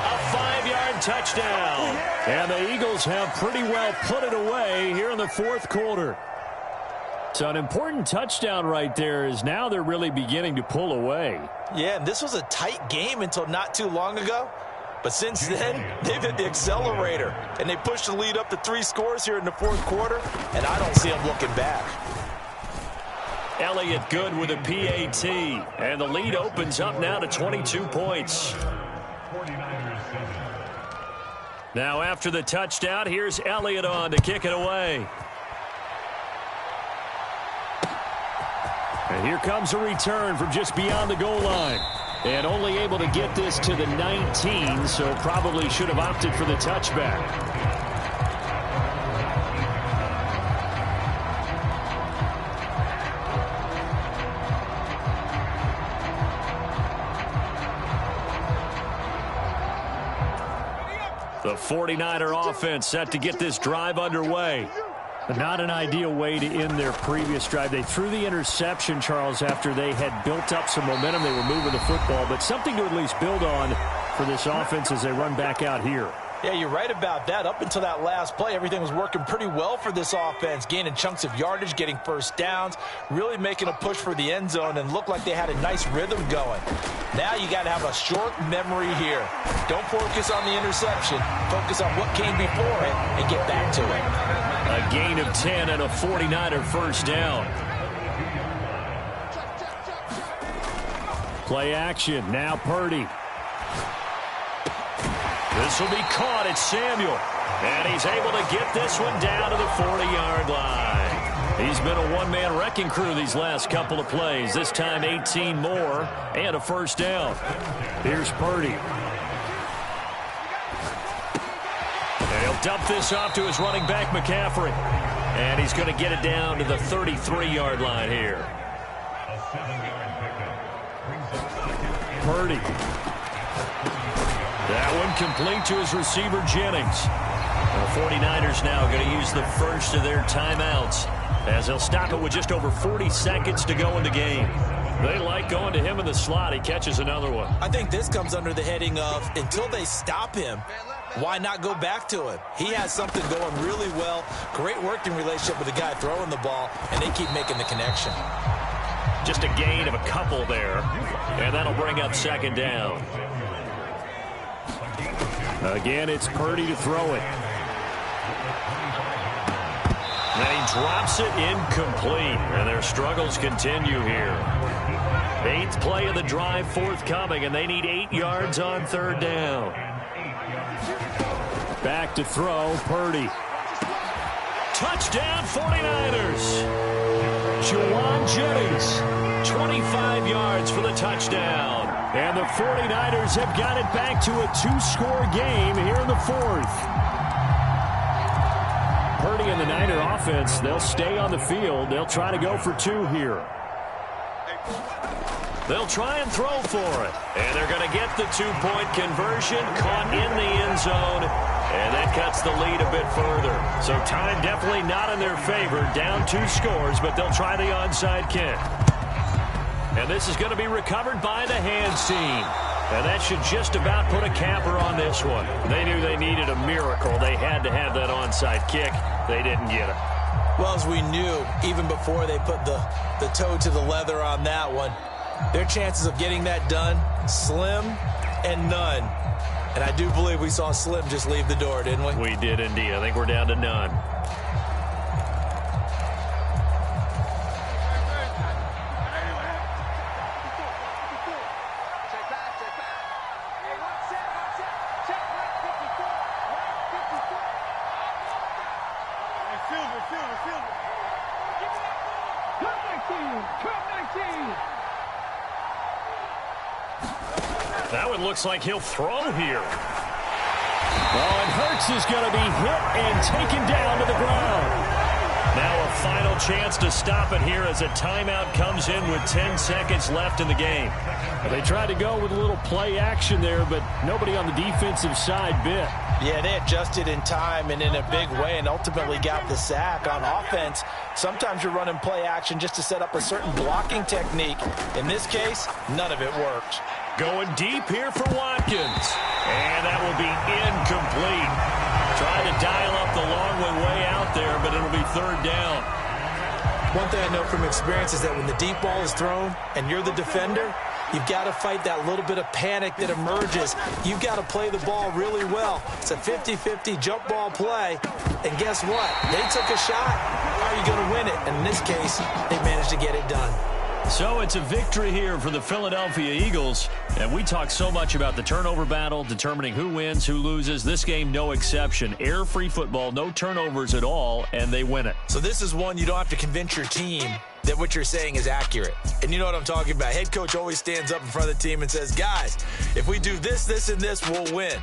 A 5-yard touchdown. And the Eagles have pretty well put it away here in the 4th quarter. So an important touchdown right there is now they're really beginning to pull away. Yeah, and this was a tight game until not too long ago. But since then, they've hit the accelerator, and they pushed the lead up to 3 scores here in the 4th quarter, and I don't see them looking back. Elliott good with a PAT, and the lead opens up now to 22 points. Now after the touchdown, here's Elliott on to kick it away. And here comes a return from just beyond the goal line. And only able to get this to the 19, so probably should have opted for the touchback. The 49er offense set to get this drive underway. Not an ideal way to end their previous drive. They threw the interception, Charles, after they had built up some momentum. They were moving the football, but something to at least build on for this offense as they run back out here. Yeah, you're right about that. Up until that last play, everything was working pretty well for this offense, gaining chunks of yardage, getting first downs, really making a push for the end zone, and looked like they had a nice rhythm going. Now you got to have a short memory here. Don't focus on the interception. Focus on what came before it and get back to it. A gain of 10 and a 49er first down. Play action. Now Purdy. This will be caught at Samuel. And he's able to get this one down to the 40-yard line. He's been a one-man wrecking crew these last couple of plays. This time 18 more and a first down. Here's Purdy. And he'll dump this off to his running back, McCaffrey. And he's going to get it down to the 33-yard line here. Purdy. That one complete to his receiver, Jennings. The 49ers now going to use the first of their timeouts as they'll stop it with just over 40 seconds to go in the game. They like going to him in the slot. He catches another one. I think this comes under the heading of until they stop him, why not go back to him? He has something going really well. Great working relationship with the guy throwing the ball, and they keep making the connection. Just a gain of a couple there, and that'll bring up second down. Again, it's Purdy to throw it. Then he drops it incomplete, and their struggles continue here. 8th play of the drive forthcoming, and they need 8 yards on third down. Back to throw, Purdy. Touchdown 49ers. Juwan Jennings, 25 yards for the touchdown. And the 49ers have got it back to a 2-score game here in the 4th. Purdy and the Niner offense, they'll stay on the field. They'll try to go for 2 here. They'll try and throw for it. And they're going to get the 2-point conversion, caught in the end zone. And that cuts the lead a bit further. So time definitely not in their favor. Down 2 scores, but they'll try the onside kick. And this is going to be recovered by the hands team. And that should just about put a capper on this one. They knew they needed a miracle. They had to have that onside kick. They didn't get it. Well, as we knew, even before they put the toe to the leather on that one, their chances of getting that done, slim and none. And I do believe we saw Slim just leave the door, didn't we? We did indeed. I think we're down to none. That one looks like he'll throw here. Oh, and Hurts is going to be hit and taken down to the ground. Now a final chance to stop it here as a timeout comes in with 10 seconds left in the game. Well, they tried to go with a little play action there, but nobody on the defensive side bit. Yeah, they adjusted in time and in a big way and ultimately got the sack. On offense, sometimes you're running play action just to set up a certain blocking technique. In this case, none of it worked. Going deep here for Watkins. And that will be incomplete. Trying to dial up the long way out there, but it'll be third down. One thing I know from experience is that when the deep ball is thrown and you're the defender, you've got to fight that little bit of panic that emerges. You've got to play the ball really well. It's a 50-50 jump ball play. And guess what? They took a shot. How are you going to win it? And in this case, they managed to get it done. So it's a victory here for the Philadelphia Eagles. And we talk so much about the turnover battle, determining who wins, who loses. This game, no exception. Air-free football, no turnovers at all, and they win it. So this is one you don't have to convince your team that what you're saying is accurate. And you know what I'm talking about. Head coach always stands up in front of the team and says, guys, if we do this, this, and this, we'll win.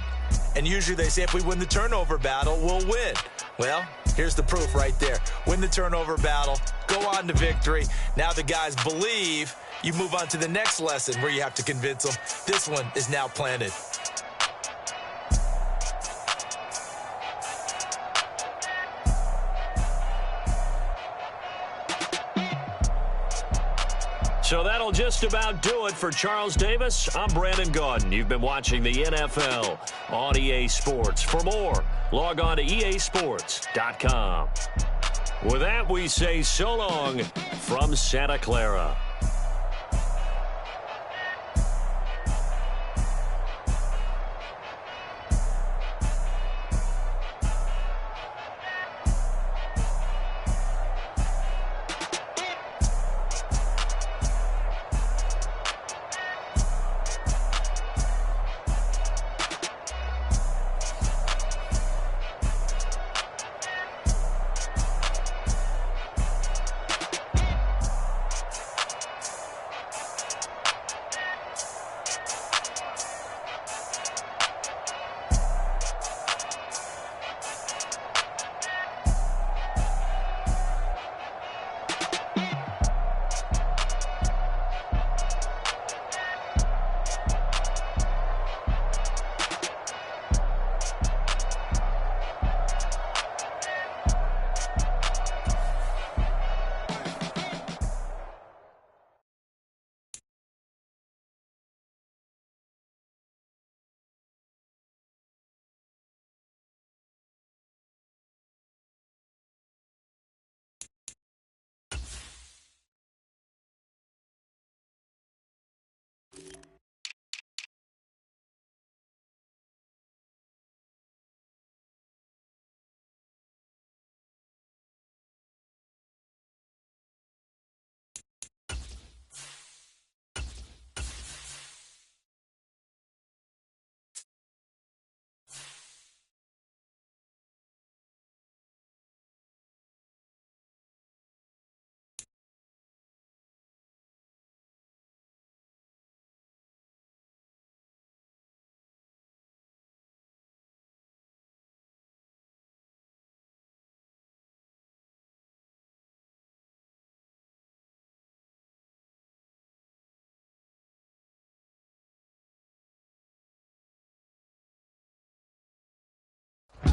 And usually they say if we win the turnover battle, we'll win. Well, here's the proof right there. Win the turnover battle, go on to victory. Now the guys believe. You move on to the next lesson where you have to convince them. This one is now planted. So that'll just about do it for Charles Davis. I'm Brandon Gaudin. You've been watching the NFL on EA Sports. For more, log on to easports.com. With that, we say so long from Santa Clara.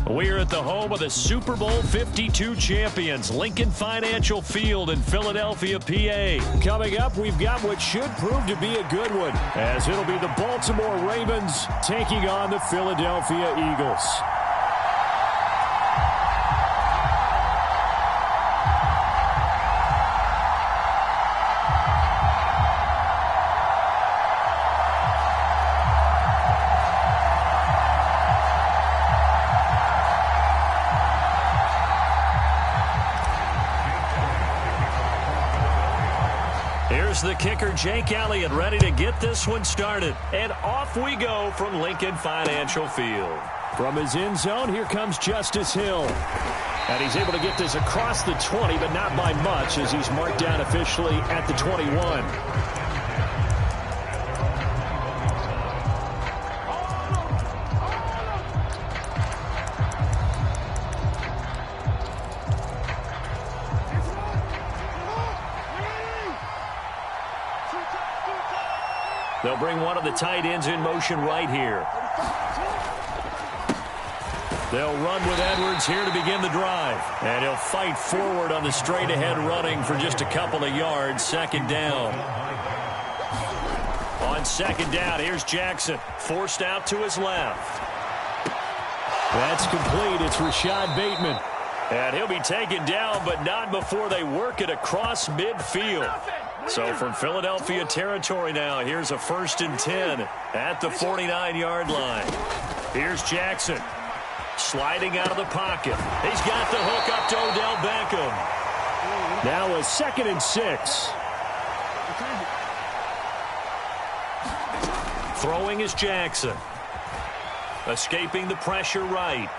We're at the home of the Super Bowl 52 champions, Lincoln Financial Field in Philadelphia, PA. Coming up, we've got what should prove to be a good one, as it'll be the Baltimore Ravens taking on the Philadelphia Eagles. Here's the kicker, Jake Elliott, ready to get this one started. And off we go from Lincoln Financial Field. From his end zone, here comes Justice Hill. And he's able to get this across the 20, but not by much, as he's marked down officially at the 21. They'll bring one of the tight ends in motion right here. They'll run with Edwards here to begin the drive. And he'll fight forward on the straight-ahead running for just a couple of yards. Second down. On second down, here's Jackson. Forced out to his left. That's complete. It's Rashad Bateman. And he'll be taken down, but not before they work it across midfield. So from Philadelphia territory now, here's a 1st and 10 at the 49-yard line. Here's Jackson. Sliding out of the pocket. He's got the hook up to Odell Beckham. Now a 2nd and 6. Throwing is Jackson. Escaping the pressure right.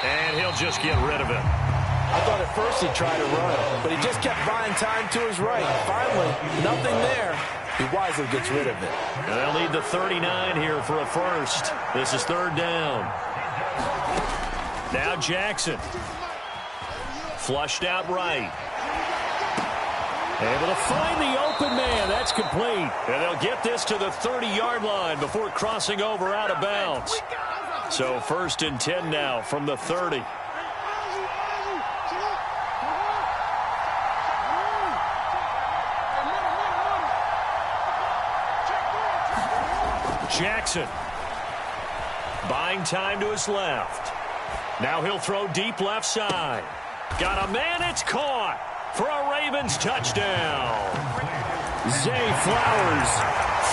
And he'll just get rid of it. I thought at first he'd try to run, but he just kept buying time to his right. Finally, nothing there. He wisely gets rid of it. And they'll need the 39 here for a first. This is 3rd down. Now Jackson. Flushed out right. Able to find the open man. That's complete. And they'll get this to the 30-yard line before crossing over out of bounds. So 1st and 10 now from the 30. Jackson. Buying time to his left. Now he'll throw deep left side. Got a man, it's caught for a Ravens touchdown. Zay Flowers.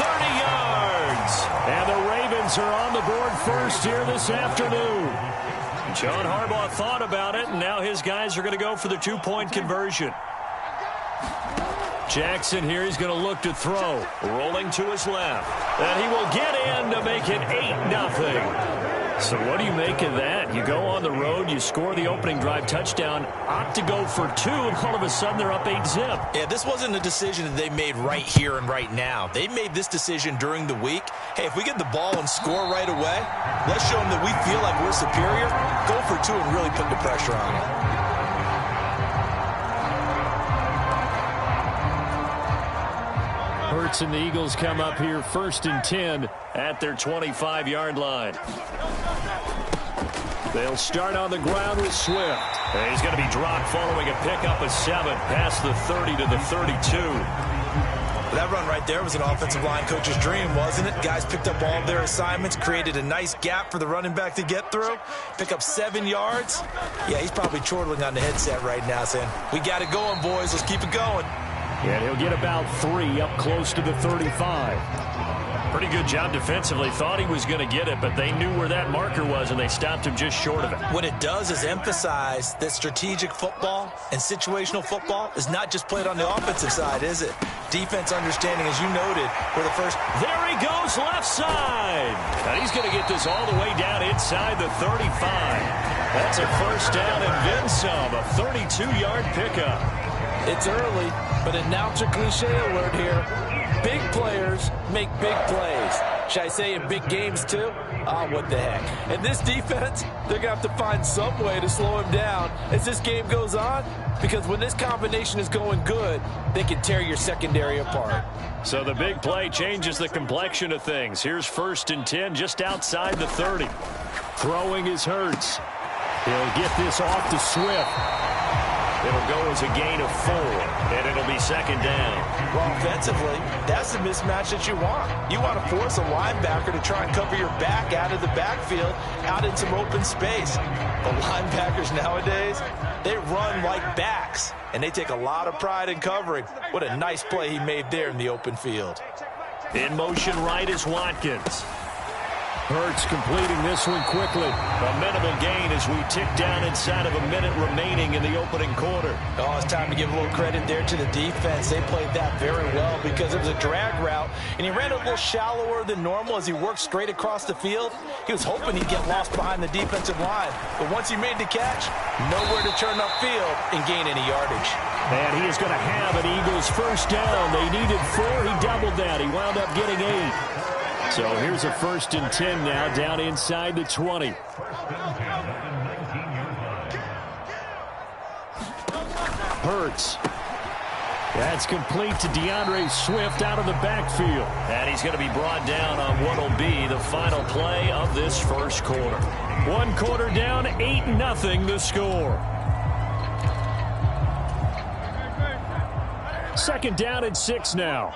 30 yards. And the Ravens are on the board first here this afternoon. John Harbaugh thought about it, and now his guys are going to go for the 2-point conversion. Jackson here, he's going to look to throw. Rolling to his left. And he will get in to make it 8-0. So what do you make of that? You go on the road, you score the opening drive touchdown, opt to go for 2, and all of a sudden they're up 8-zip. Yeah, this wasn't a decision that they made right here and right now. They made this decision during the week. Hey, if we get the ball and score right away, let's show them that we feel like we're superior. Go for 2 and really put the pressure on them. Hurts and the Eagles come up here 1st and 10 at their 25-yard line. They'll start on the ground with Swift. And he's going to be dropped following a pickup of 7 past the 30 to the 32. That run right there was an offensive line coach's dream, wasn't it? Guys picked up all of their assignments, created a nice gap for the running back to get through, pick up 7 yards. Yeah, he's probably chortling on the headset right now saying, we got it going, boys. Let's keep it going. And he'll get about 3 up close to the 35. Pretty good job defensively. Thought he was going to get it, but they knew where that marker was, and they stopped him just short of it. What it does is emphasize that strategic football and situational football is not just played on the offensive side, is it? Defense understanding, as you noted, were the first. There he goes, left side. And he's going to get this all the way down inside the 35. That's a first down and then some, a 32-yard pickup. It's early, but announcer cliche alert here. Big players make big plays. Should I say in big games too? What the heck. And this defense, they're going to have to find some way to slow him down as this game goes on, because when this combination is going good, they can tear your secondary apart. So the big play changes the complexion of things. Here's 1st and 10 just outside the 30. Throwing is Hurts. He'll get this off to Swift. It'll go as a gain of 4, and it'll be 2nd down. Well, offensively, that's the mismatch that you want. You want to force a linebacker to try and cover your back out of the backfield, out in some open space. The linebackers nowadays, they run like backs, and they take a lot of pride in covering. What a nice play he made there in the open field. In motion right is Watkins. Hurts completing this one quickly. A minimal gain as we tick down inside of a minute remaining in the opening quarter. Oh, it's time to give a little credit there to the defense. They played that very well because it was a drag route, and he ran a little shallower than normal as he worked straight across the field. He was hoping he'd get lost behind the defensive line, but once he made the catch, nowhere to turn upfield and gain any yardage. And he is going to have an Eagles first down. They needed 4. He doubled that. He wound up getting 8. So here's a 1st and 10 now down inside the 20. Hurts. That's complete to DeAndre Swift out of the backfield. And he's going to be brought down on what will be the final play of this first quarter. 1 quarter down, 8-0 the score. Second down and 6 now.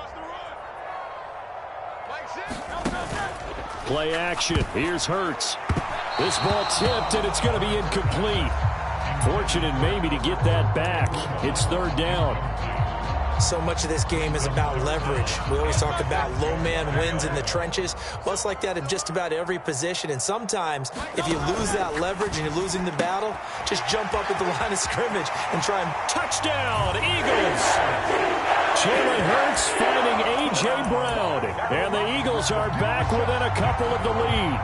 Play action. Here's Hurts. This ball tipped, and it's going to be incomplete. Fortunate maybe to get that back. It's third down. So much of this game is about leverage. We always talk about low man wins in the trenches. Well, it's like that in just about every position. And sometimes, if you lose that leverage and you're losing the battle, just jump up at the line of scrimmage and try and touchdown, Eagles. Jalen Hurts finding A.J. Brown. And the Eagles are back within a couple of the lead.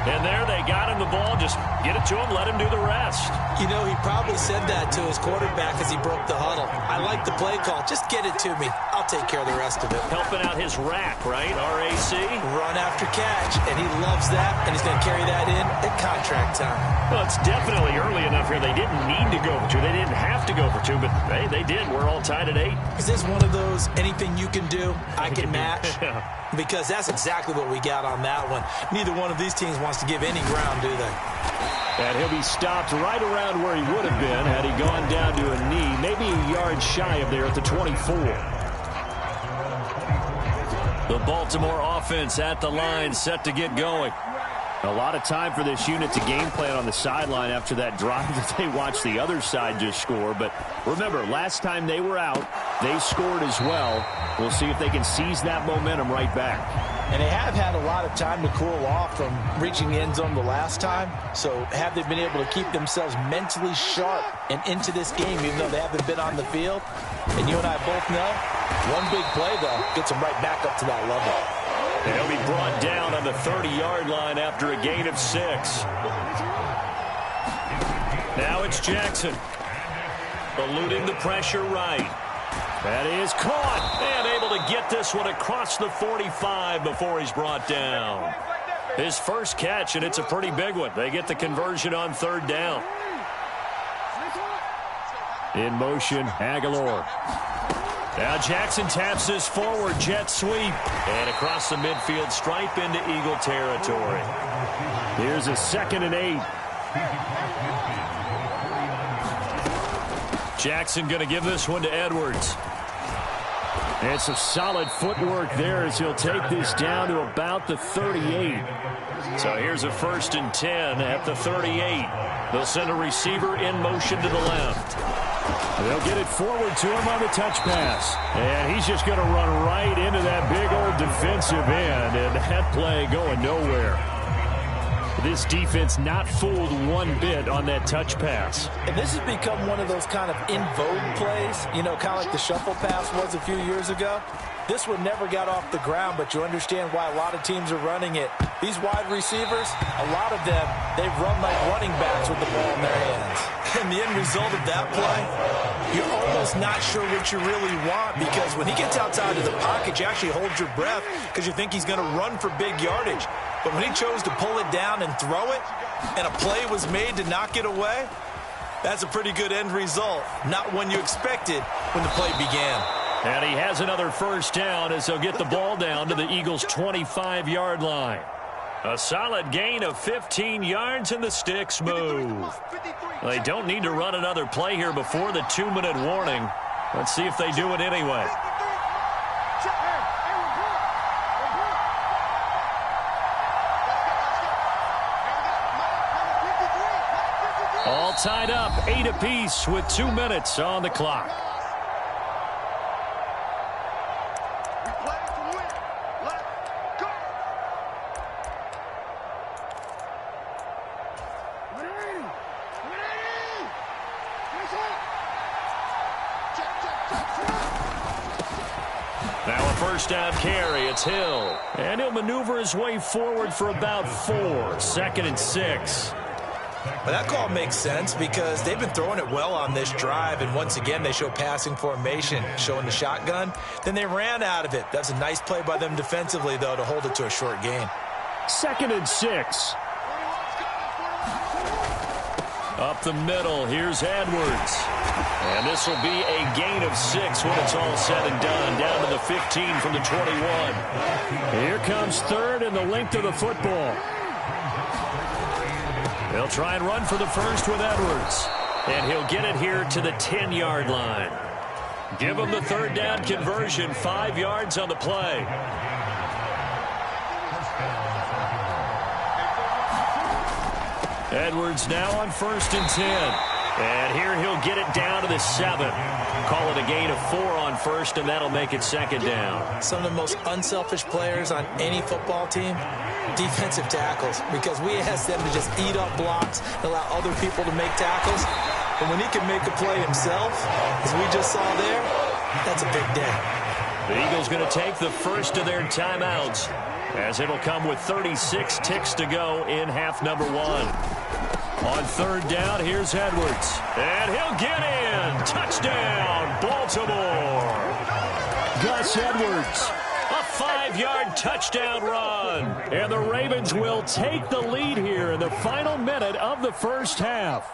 And there they got him the ball. Just get it to him, let him do the rest. You know, he probably said that to his quarterback as he broke the huddle. I like the play call. Just get it to me. I'll take care of the rest of it. Helping out his rack, right? R-A-C? Run after catch. And he loves that, and he's going to carry that in at contract time. Well, it's definitely early enough here. They didn't need to go for 2. They didn't have to go for 2, but hey, they did. We're all tied at 8. Is this one of those anything you can do, I can match? Because that's exactly what we got on that one. Neither one of these teams wants to give any ground, do they? And he'll be stopped right around where he would have been had he gone down to a knee, maybe a yard shy of there at the 24. The Baltimore offense at the line, set to get going. A lot of time for this unit to game plan on the sideline after that drive that they watched the other side just score. But remember, last time they were out, they scored as well. We'll see if they can seize that momentum right back. And they have had a lot of time to cool off from reaching the end zone the last time. So have they been able to keep themselves mentally sharp and into this game, even though they haven't been on the field? And you and I both know, one big play, though, gets them right back up to that level. And he'll be brought down on the 30-yard line after a gain of 6. Now it's Jackson. Eluding the pressure right. That is caught. And able to get this one across the 45 before he's brought down. His first catch, and it's a pretty big one. They get the conversion on third down. In motion, Aguilar. Now Jackson taps this forward jet sweep. And across the midfield stripe into Eagle territory. Here's a 2nd and 8. Jackson going to give this one to Edwards. And some solid footwork there as he'll take this down to about the 38. So here's a 1st and 10 at the 38. They'll send a receiver in motion to the left. They'll get it forward to him on the touch pass. And he's just going to run right into that big old defensive end. And that play going nowhere. This defense not fooled one bit on that touch pass. And this has become one of those kind of in vogue plays, you know, kind of like the shuffle pass was a few years ago. This one never got off the ground, but you understand why a lot of teams are running it. These wide receivers, a lot of them, they run like running backs with the ball in their hands. And the end result of that play, you're almost not sure what you really want, because when he gets outside of the pocket, you actually hold your breath because you think he's going to run for big yardage. But when he chose to pull it down and throw it, and a play was made to knock it away, that's a pretty good end result. Not one you expected when the play began. And he has another first down as they'll get the ball down to the Eagles' 25-yard line. A solid gain of 15 yards, and the sticks move. They don't need to run another play here before the 2-minute warning. Let's see if they do it anyway. All tied up, 8 apiece with 2 minutes on the clock. Now a first down carry. It's Hill. And he'll maneuver his way forward for about 4. 2nd and 6. But that call makes sense because they've been throwing it well on this drive, and once again they show passing formation, showing the shotgun. Then they ran out of it. That's a nice play by them defensively, though, to hold it to a short gain. 2nd and 6. Up the middle, here's Edwards. And this will be a gain of 6 when it's all said and done. Down to the 15 from the 21. Here comes third and the length of the football. They'll try and run for the first with Edwards. And he'll get it here to the 10-yard line. Give him the third down conversion, 5 yards on the play. Edwards now on 1st and 10. And here he'll get it down to the 7. Call it a gain of 4 on 1st, and that'll make it 2nd down. Some of the most unselfish players on any football team, defensive tackles, because we ask them to just eat up blocks and allow other people to make tackles. But when he can make a play himself, as we just saw there, that's a big day. The Eagles going to take the first of their timeouts, as it'll come with 36 ticks to go in half number 1. On 3rd down, here's Edwards. And he'll get in. Touchdown, Baltimore. Gus Edwards. A 5-yard touchdown run. And the Ravens will take the lead here in the final minute of the first half.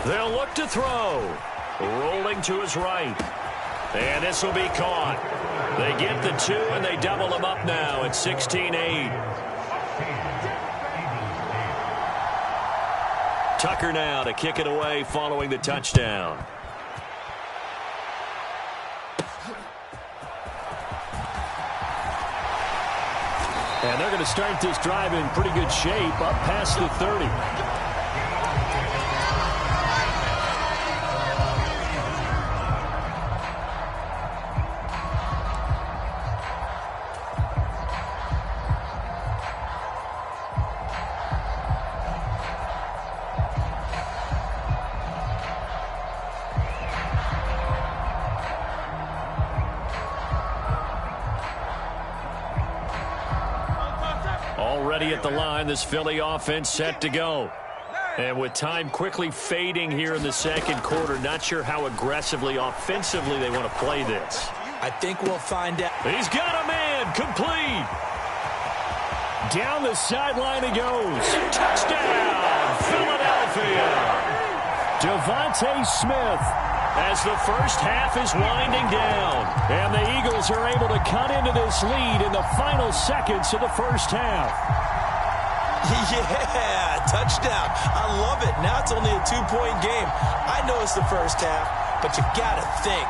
They'll look to throw. Rolling to his right. And this will be caught. They get the 2, and they double them up now at 16-8. Tucker now to kick it away following the touchdown. And they're going to start this drive in pretty good shape up past the 30. Already at the line, this Philly offense set to go. And with time quickly fading here in the second quarter, not sure how aggressively, offensively they want to play this. I think we'll find out. He's got a man, complete. Down the sideline he goes. Touchdown, Philadelphia. Devontae Smith. As the first half is winding down. And the Eagles are able to cut into this lead in the final seconds of the first half. Yeah, touchdown. I love it. Now it's only a 2-point game. I know it's the first half, but you got to think.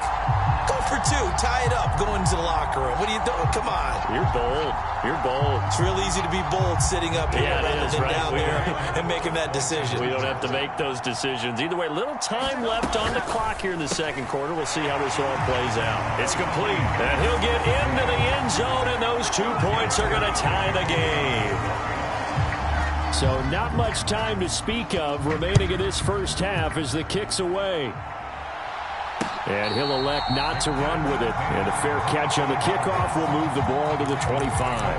Go for 2. Tie it up. Go into the locker room. What are you doing? Come on. You're bold. You're bold. It's real easy to be bold sitting up here rather than down there and making that decision. We don't have to make those decisions. Either way, little time left on the clock here in the second quarter. We'll see how this all plays out. It's complete. And he'll get into the end zone, and those 2 points are going to tie the game. So not much time to speak of remaining in this first half as the kick's away. And he'll elect not to run with it. And a fair catch on the kickoff will move the ball to the 25.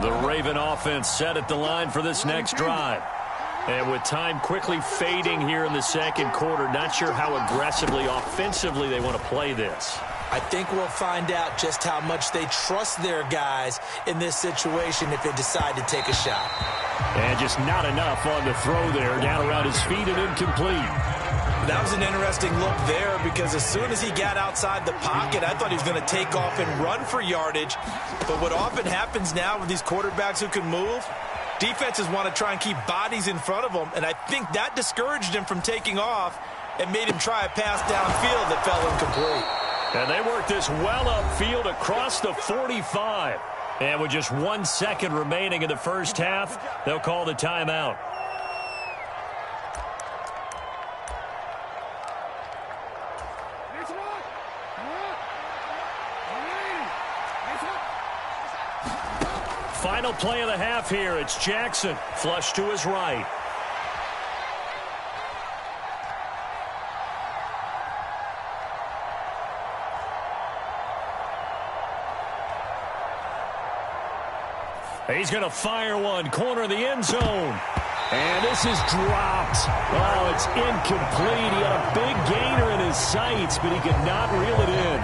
The Raven offense set at the line for this next drive. And with time quickly fading here in the second quarter, not sure how aggressively, offensively they want to play this. I think we'll find out just how much they trust their guys in this situation if they decide to take a shot. And just not enough on the throw there. Down around his feet and incomplete. That was an interesting look there because as soon as he got outside the pocket, I thought he was going to take off and run for yardage. But what often happens now with these quarterbacks who can move, defenses want to try and keep bodies in front of them. And I think that discouraged him from taking off and made him try a pass downfield that fell incomplete. And they work this well upfield across the 45. And with just 1 second remaining in the first half, they'll call the timeout. Final play of the half here. It's Jackson, flush to his right. He's going to fire one, corner of the end zone. And this is dropped. Oh, it's incomplete. He had a big gainer in his sights, but he could not reel it in.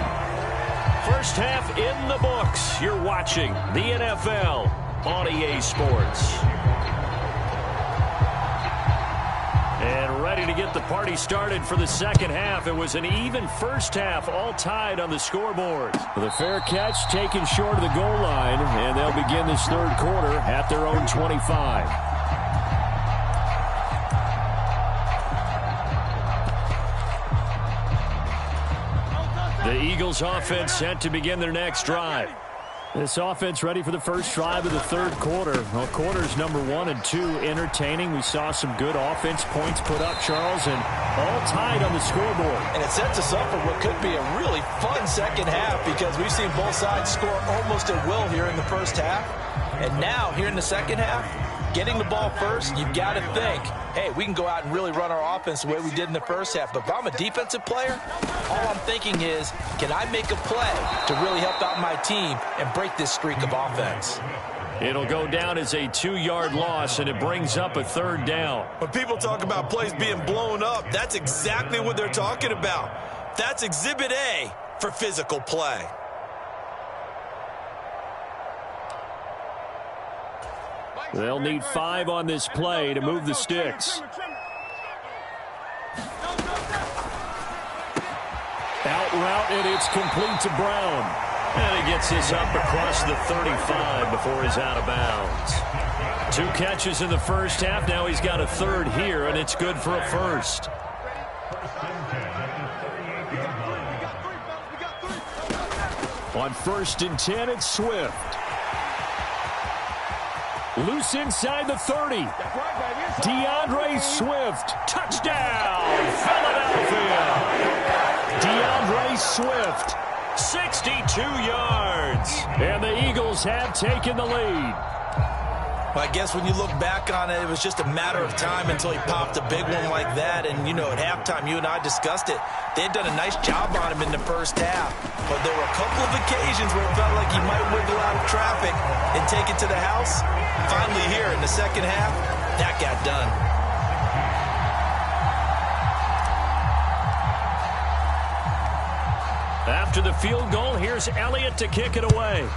First half in the books. You're watching the NFL on EA Sports. And ready to get the party started for the second half. It was an even first half, all tied on the scoreboard. The fair catch taken short of the goal line, and they'll begin this third quarter at their own 25. The Eagles offense set to begin their next drive. This offense ready for the first drive of the third quarter. Well, quarters number 1 and 2 entertaining. We saw some good offense points put up, Charles, and all tied on the scoreboard. And it sets us up for what could be a really fun second half because we've seen both sides score almost at will here in the first half. And now, here in the second half, getting the ball first, you've got to think, hey, we can go out and really run our offense the way we did in the first half. But if I'm a defensive player, all I'm thinking is, can I make a play to really help out my team and break this streak of offense? It'll go down as a 2-yard loss, and it brings up a third down. When people talk about plays being blown up, that's exactly what they're talking about. That's Exhibit A for physical play. They'll need 5 on this play to move the sticks. Out route, and it's complete to Brown. And he gets this up across the 35 before he's out of bounds. 2 catches in the first half. Now he's got a third here, and it's good for a first. On 1st and 10, it's Swift. Loose inside the 30. DeAndre Swift. Touchdown, Philadelphia. DeAndre Swift. 62 yards. And the Eagles have taken the lead. Well, I guess when you look back on it, it was just a matter of time until he popped a big one like that. And, you know, at halftime, you and I discussed it. They had done a nice job on him in the first half. But there were a couple of occasions where it felt like he might wiggle out of traffic and take it to the house. Finally here in the second half, that got done. After the field goal, here's Elliott to kick it away.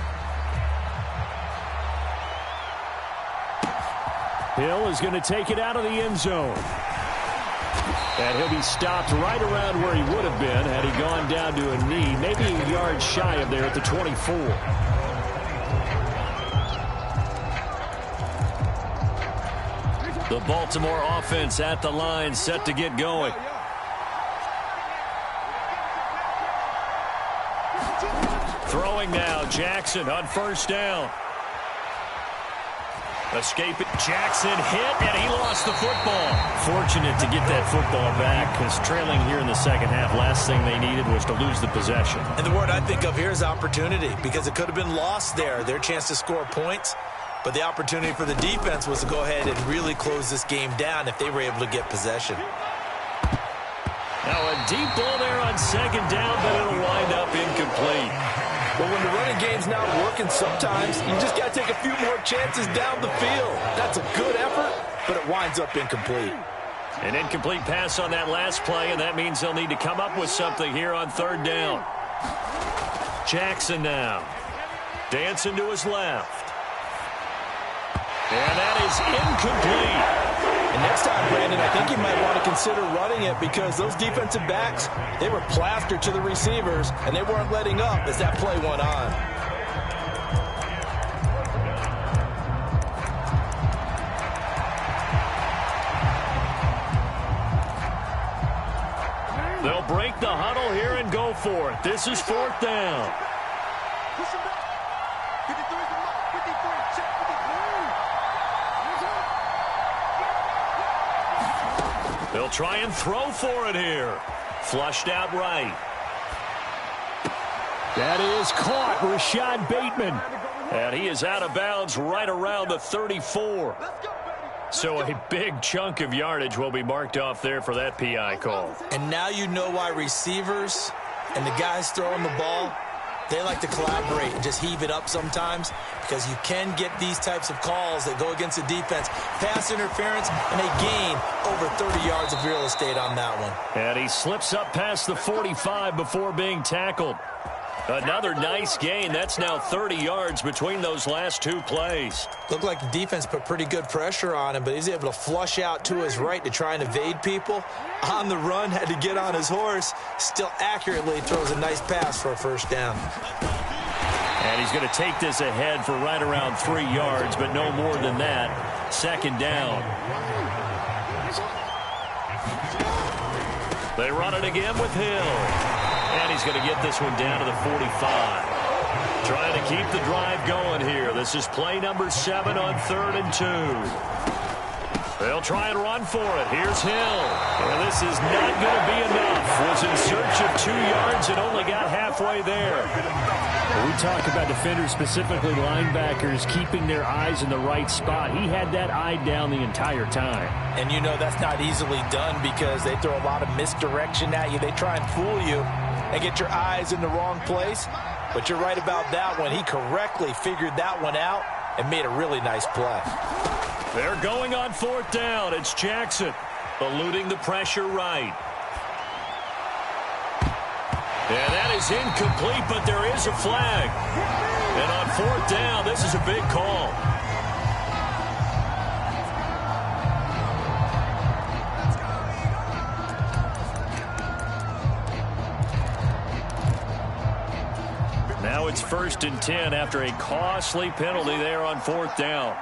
Hill is going to take it out of the end zone. And he'll be stopped right around where he would have been had he gone down to a knee, maybe a yard shy of there at the 24. The Baltimore offense at the line, set to get going. Throwing now, Jackson on first down. Escaping, Jackson hit, and he lost the football. Fortunate to get that football back, because trailing here in the second half, last thing they needed was to lose the possession. And the word I think of here is opportunity, because it could have been lost there, their chance to score points. But the opportunity for the defense was to go ahead and really close this game down if they were able to get possession. Now a deep ball there on second down, but it'll wind up incomplete. But when the running game's not working, sometimes you just got to take a few more chances down the field. That's a good effort, but it winds up incomplete. An incomplete pass on that last play, and that means they'll need to come up with something here on third down. Jackson now. Dancing to his left. And that is incomplete. And next time, Brandon, I think you might want to consider running it because those defensive backs, they were plastered to the receivers, and they weren't letting up as that play went on. They'll break the huddle here and go for it. This is fourth down. They'll try and throw for it here. Flushed out right. That is caught, Rashad Bateman. And he is out of bounds right around the 34. So a big chunk of yardage will be marked off there for that PI call. And now you know why receivers and the guys throwing the ball, they like to collaborate and just heave it up sometimes because you can get these types of calls that go against the defense. Pass interference, and they gain over 30 yards of real estate on that one. And he slips up past the 45 before being tackled. Another nice gain. That's now 30 yards between those last two plays. Looked like the defense put pretty good pressure on him, but he's able to flush out to his right to try and evade people. On the run, had to get on his horse. Still accurately throws a nice pass for a first down. And he's going to take this ahead for right around 3 yards, but no more than that. Second down. They run it again with Hill. And he's going to get this one down to the 45. Trying to keep the drive going here. This is play number 7 on 3rd and 2. They'll try and run for it. Here's Hill. And this is not going to be enough. Was in search of 2 yards and only got halfway there. Well, we talk about defenders, specifically linebackers, keeping their eyes in the right spot. He had that eye down the entire time. And you know that's not easily done because they throw a lot of misdirection at you. They try and fool you and get your eyes in the wrong place. But you're right about that one. He correctly figured that one out and made a really nice play. They're going on 4th down. It's Jackson eluding the pressure right. And that is incomplete, but there is a flag. And on 4th down, this is a big call. Now it's 1st and 10 after a costly penalty there on 4th down.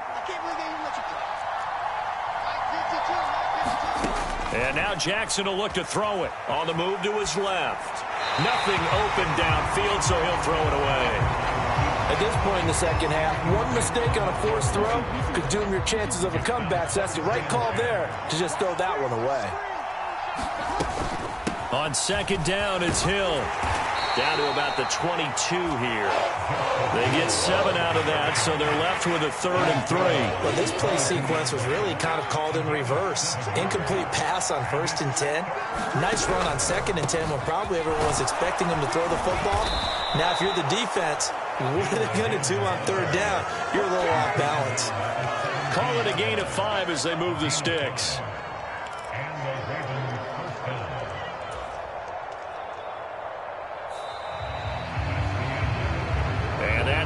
And now Jackson will look to throw it. On the move to his left. Nothing open downfield, so he'll throw it away. At this point in the second half, one mistake on a forced throw could doom your chances of a comeback. So that's the right call there to just throw that one away. On 2nd down, it's Hill. Down to about the 22 here. They get 7 out of that, so they're left with a 3rd and 3. Well, this play sequence was really kind of called in reverse. Incomplete pass on 1st and 10. Nice run on 2nd and 10 when probably everyone was expecting him to throw the football. Now, if you're the defense, what are they going to do on 3rd down? You're a little off balance. Call it a gain of 5 as they move the sticks.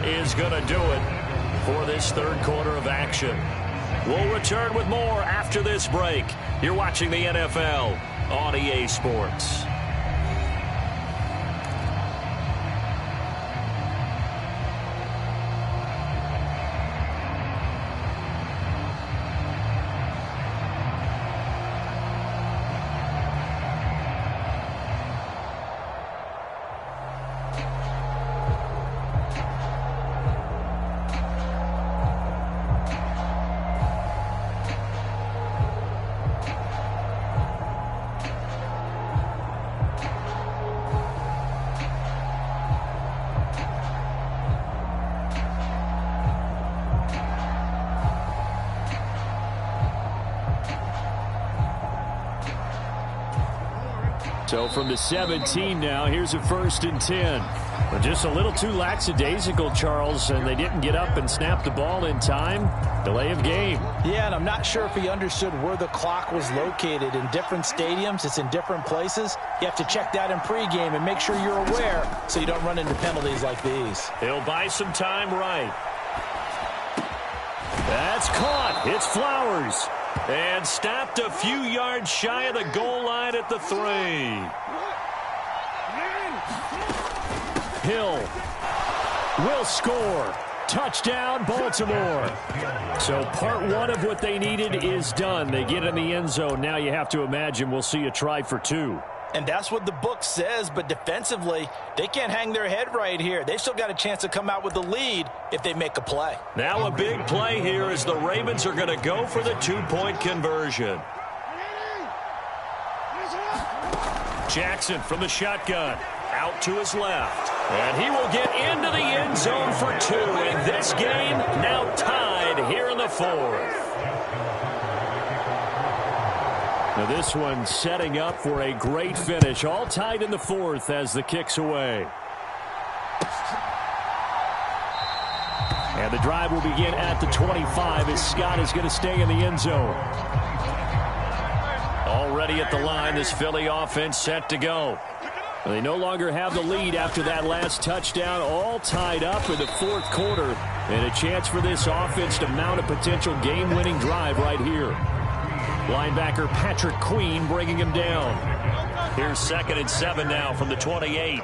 Is going to do it for this 3rd quarter of action. We'll return with more after this break. You're watching the NFL on EA Sports. So from the 17 now, here's a 1st and 10. But just a little too lackadaisical, Charles, and they didn't get up and snap the ball in time. Delay of game. Yeah, and I'm not sure if he understood where the clock was located. In different stadiums, it's in different places. You have to check that in pregame and make sure you're aware so you don't run into penalties like these. He'll buy some time right. That's caught. It's Flowers. And stopped a few yards shy of the goal line at the 3. Hill will score. Touchdown, Baltimore. So part 1 of what they needed is done. They get in the end zone. Now you have to imagine we'll see a try for 2. And that's what the book says, but defensively, they can't hang their head right here. They've still got a chance to come out with the lead if they make a play. Now a big play here as the Ravens are going to go for the 2-point conversion. Jackson from the shotgun. Out to his left. And he will get into the end zone for 2. And this game now tied here in the 4th. Now this one setting up for a great finish. All tied in the 4th as the kick's away. And the drive will begin at the 25 as Scott is going to stay in the end zone. Already at the line, this Philly offense set to go. They no longer have the lead after that last touchdown, all tied up in the fourth quarter, and a chance for this offense to mount a potential game-winning drive right here. Linebacker Patrick Queen bringing him down. Here's 2nd and 7 now from the 28.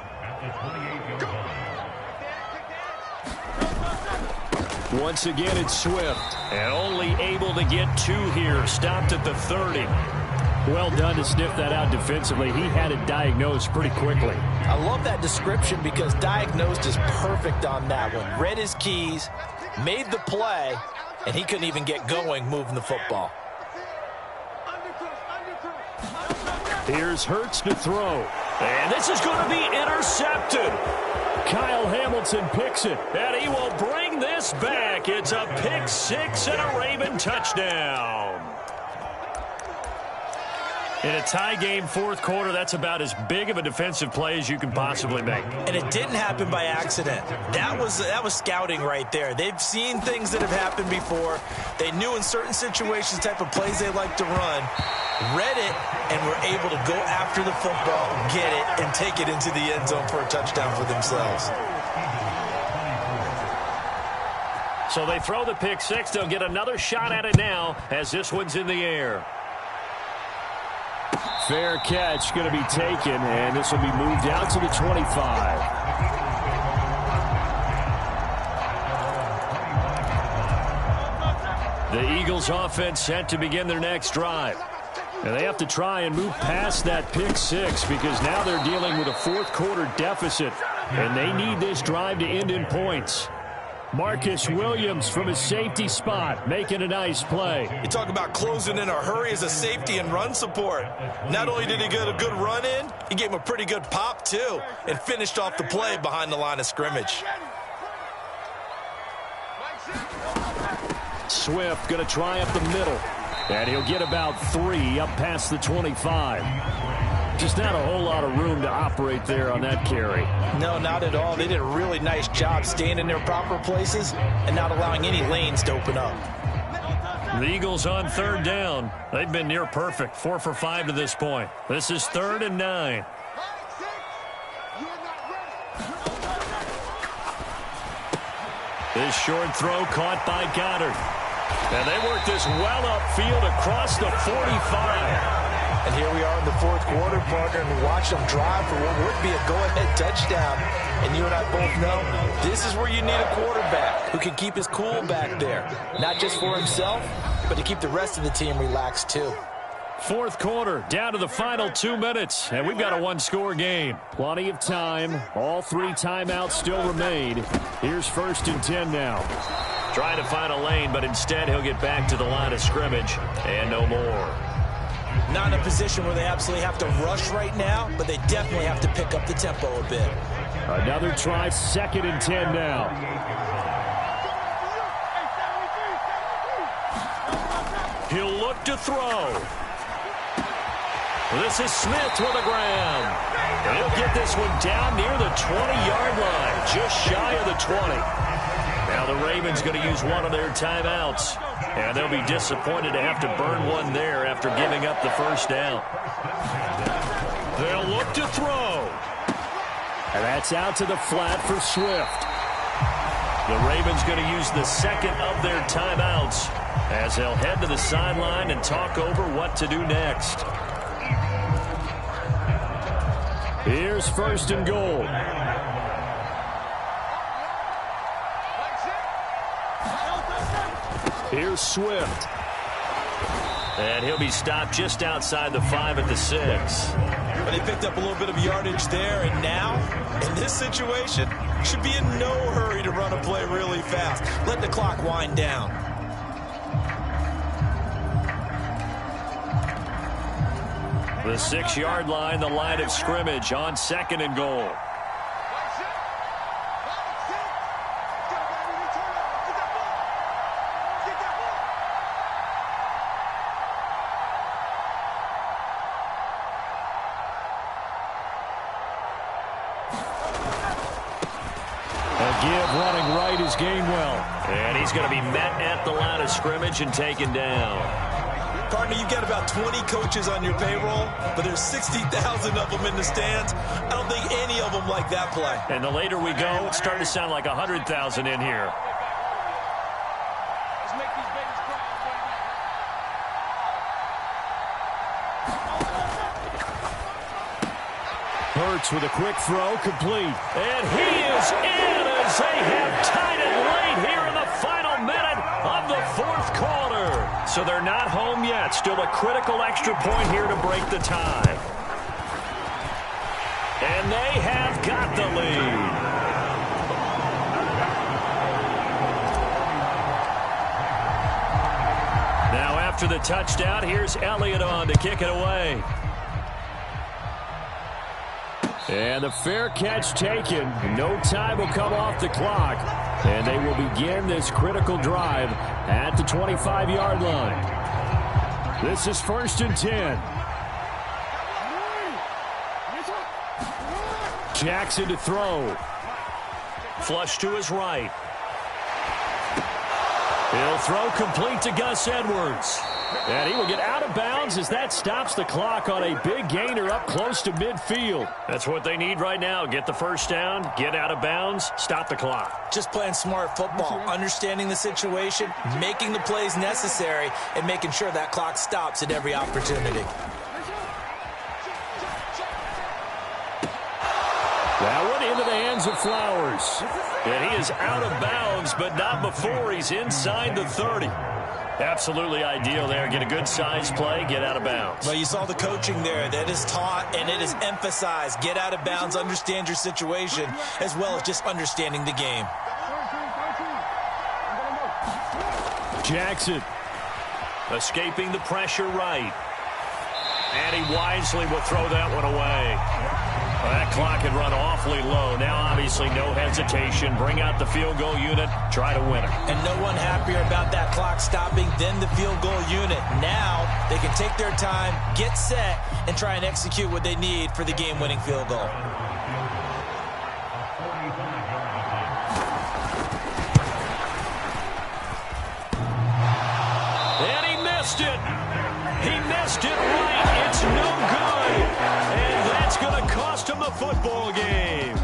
Once again, it's Swift. And only able to get 2 here, stopped at the 30. Well done to sniff that out defensively. He had it diagnosed pretty quickly. I love that description because diagnosed is perfect on that one. Read his keys, made the play, and he couldn't even get going moving the football. Here's Hurts to throw. And this is going to be intercepted. Kyle Hamilton picks it. And he will bring this back. It's a pick 6 and a Raven touchdown. In a tie game, fourth quarter, that's about as big of a defensive play as you can possibly make. And it didn't happen by accident. That was scouting right there. They've seen things that have happened before. They knew in certain situations the type of plays they like to run, read it, and were able to go after the football, get it, and take it into the end zone for a touchdown for themselves. So they throw the pick 6. They'll get another shot at it now as this one's in the air. Fair catch going to be taken, and this will be moved out to the 25. The Eagles offense set to begin their next drive. And they have to try and move past that pick 6 because now they're dealing with a fourth quarter deficit, and they need this drive to end in points. Marcus Williams from his safety spot making a nice play. You talk about closing in a hurry as a safety and run support. Not only did he get a good run in, he gave him a pretty good pop too and finished off the play behind the line of scrimmage. Swift going to try up the middle, and he'll get about 3 up past the 25. Just not a whole lot of room to operate there on that carry. No, not at all. They did a really nice job staying in their proper places and not allowing any lanes to open up. The Eagles on 3rd down. They've been near perfect, 4 for 5 to this point. This is 3rd and 9. This short throw caught by Goddard. And they work this well upfield across the 45. And here we are in the fourth quarter, partner, and watch them drive for what would be a go-ahead touchdown. And you and I both know this is where you need a quarterback who can keep his cool back there. Not just for himself, but to keep the rest of the team relaxed too. Fourth quarter, down to the final 2 minutes, and we've got a one-score game. Plenty of time. All 3 timeouts still remain. Here's 1st and 10 now. Trying to find a lane, but instead he'll get back to the line of scrimmage and no more. Not in a position where they absolutely have to rush right now, but they definitely have to pick up the tempo a bit. Another try, 2nd and 10 now. He'll look to throw. This is Smith with the ground. And he'll get this one down near the 20-yard line, just shy of the 20. Now the Ravens going to use one of their timeouts. And they'll be disappointed to have to burn one there after giving up the first down. They'll look to throw. And that's out to the flat for Swift. The Ravens going to use the second of their timeouts as they'll head to the sideline and talk over what to do next. Here's 1st and goal. Here's Swift. And he'll be stopped just outside the 5 at the 6. But they picked up a little bit of yardage there, and now, in this situation, should be in no hurry to run a play really fast. Let the clock wind down. The 6-yard line, the line of scrimmage on 2nd and goal. Give running right is Gainwell. And he's going to be met at the line of scrimmage and taken down. Partner, you've got about 20 coaches on your payroll, but there's 60,000 of them in the stands. I don't think any of them like that play. And the later we go, it's starting to sound like 100,000 in here. Hurts with a quick throw, complete. And he is in as they have tied it late here in the final minute of the fourth quarter. So they're not home yet. Still a critical extra point here to break the tie. And they have got the lead. Now after the touchdown, here's Elliott on to kick it away. And the fair catch taken. No time will come off the clock. And they will begin this critical drive at the 25-yard line. This is 1st and 10. Jackson to throw. Flush to his right. He'll throw complete to Gus Edwards. And he will get out of bounds as that stops the clock on a big gainer up close to midfield. That's what they need right now. Get the first down, get out of bounds, stop the clock. Just playing smart football, understanding the situation, making the plays necessary, and making sure that clock stops at every opportunity. That one into the hands of Flowers. And he is out of bounds, but not before he's inside the 30. Absolutely ideal there. Get a good size play, get out of bounds. Well, you saw the coaching there. That is taught and it is emphasized. Get out of bounds, understand your situation, as well as just understanding the game. Jackson. Escaping the pressure right. And he wisely will throw that one away. Well, that clock had run awfully low. Now, obviously, no hesitation. Bring out the field goal unit. Try to win it. And no one happier about that clock stopping than the field goal unit. Now, they can take their time, get set, and try and execute what they need for the game-winning field goal. And he missed it. He missed it right. It's no good. And that's going to cost him the football game.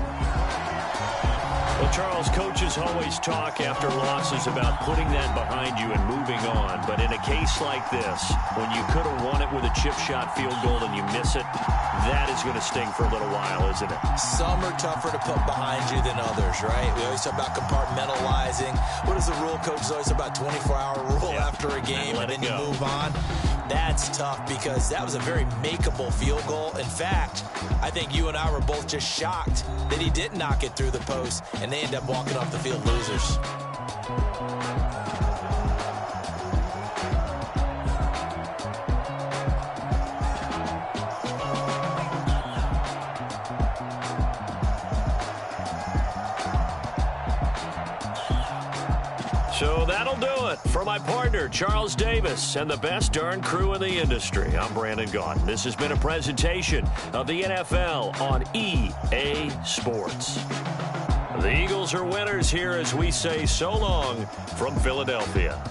Well, Charles, coaches always talk after losses about putting that behind you and moving on. But in a case like this, when you could have won it with a chip shot field goal and you miss it, that is going to sting for a little while, isn't it? Some are tougher to put behind you than others, right? We always talk about compartmentalizing. What is the rule, coach? Is always about 24-hour rule after a game, and then you move on. That's tough because that was a very makeable field goal. In fact, I think you and I were both just shocked that he didn't knock it through the post, and they end up walking off the field losers. So that'll do it for my partner, Charles Davis, and the best darn crew in the industry. I'm Brandon Gaudin. This has been a presentation of the NFL on EA Sports. The Eagles are winners here as we say so long from Philadelphia.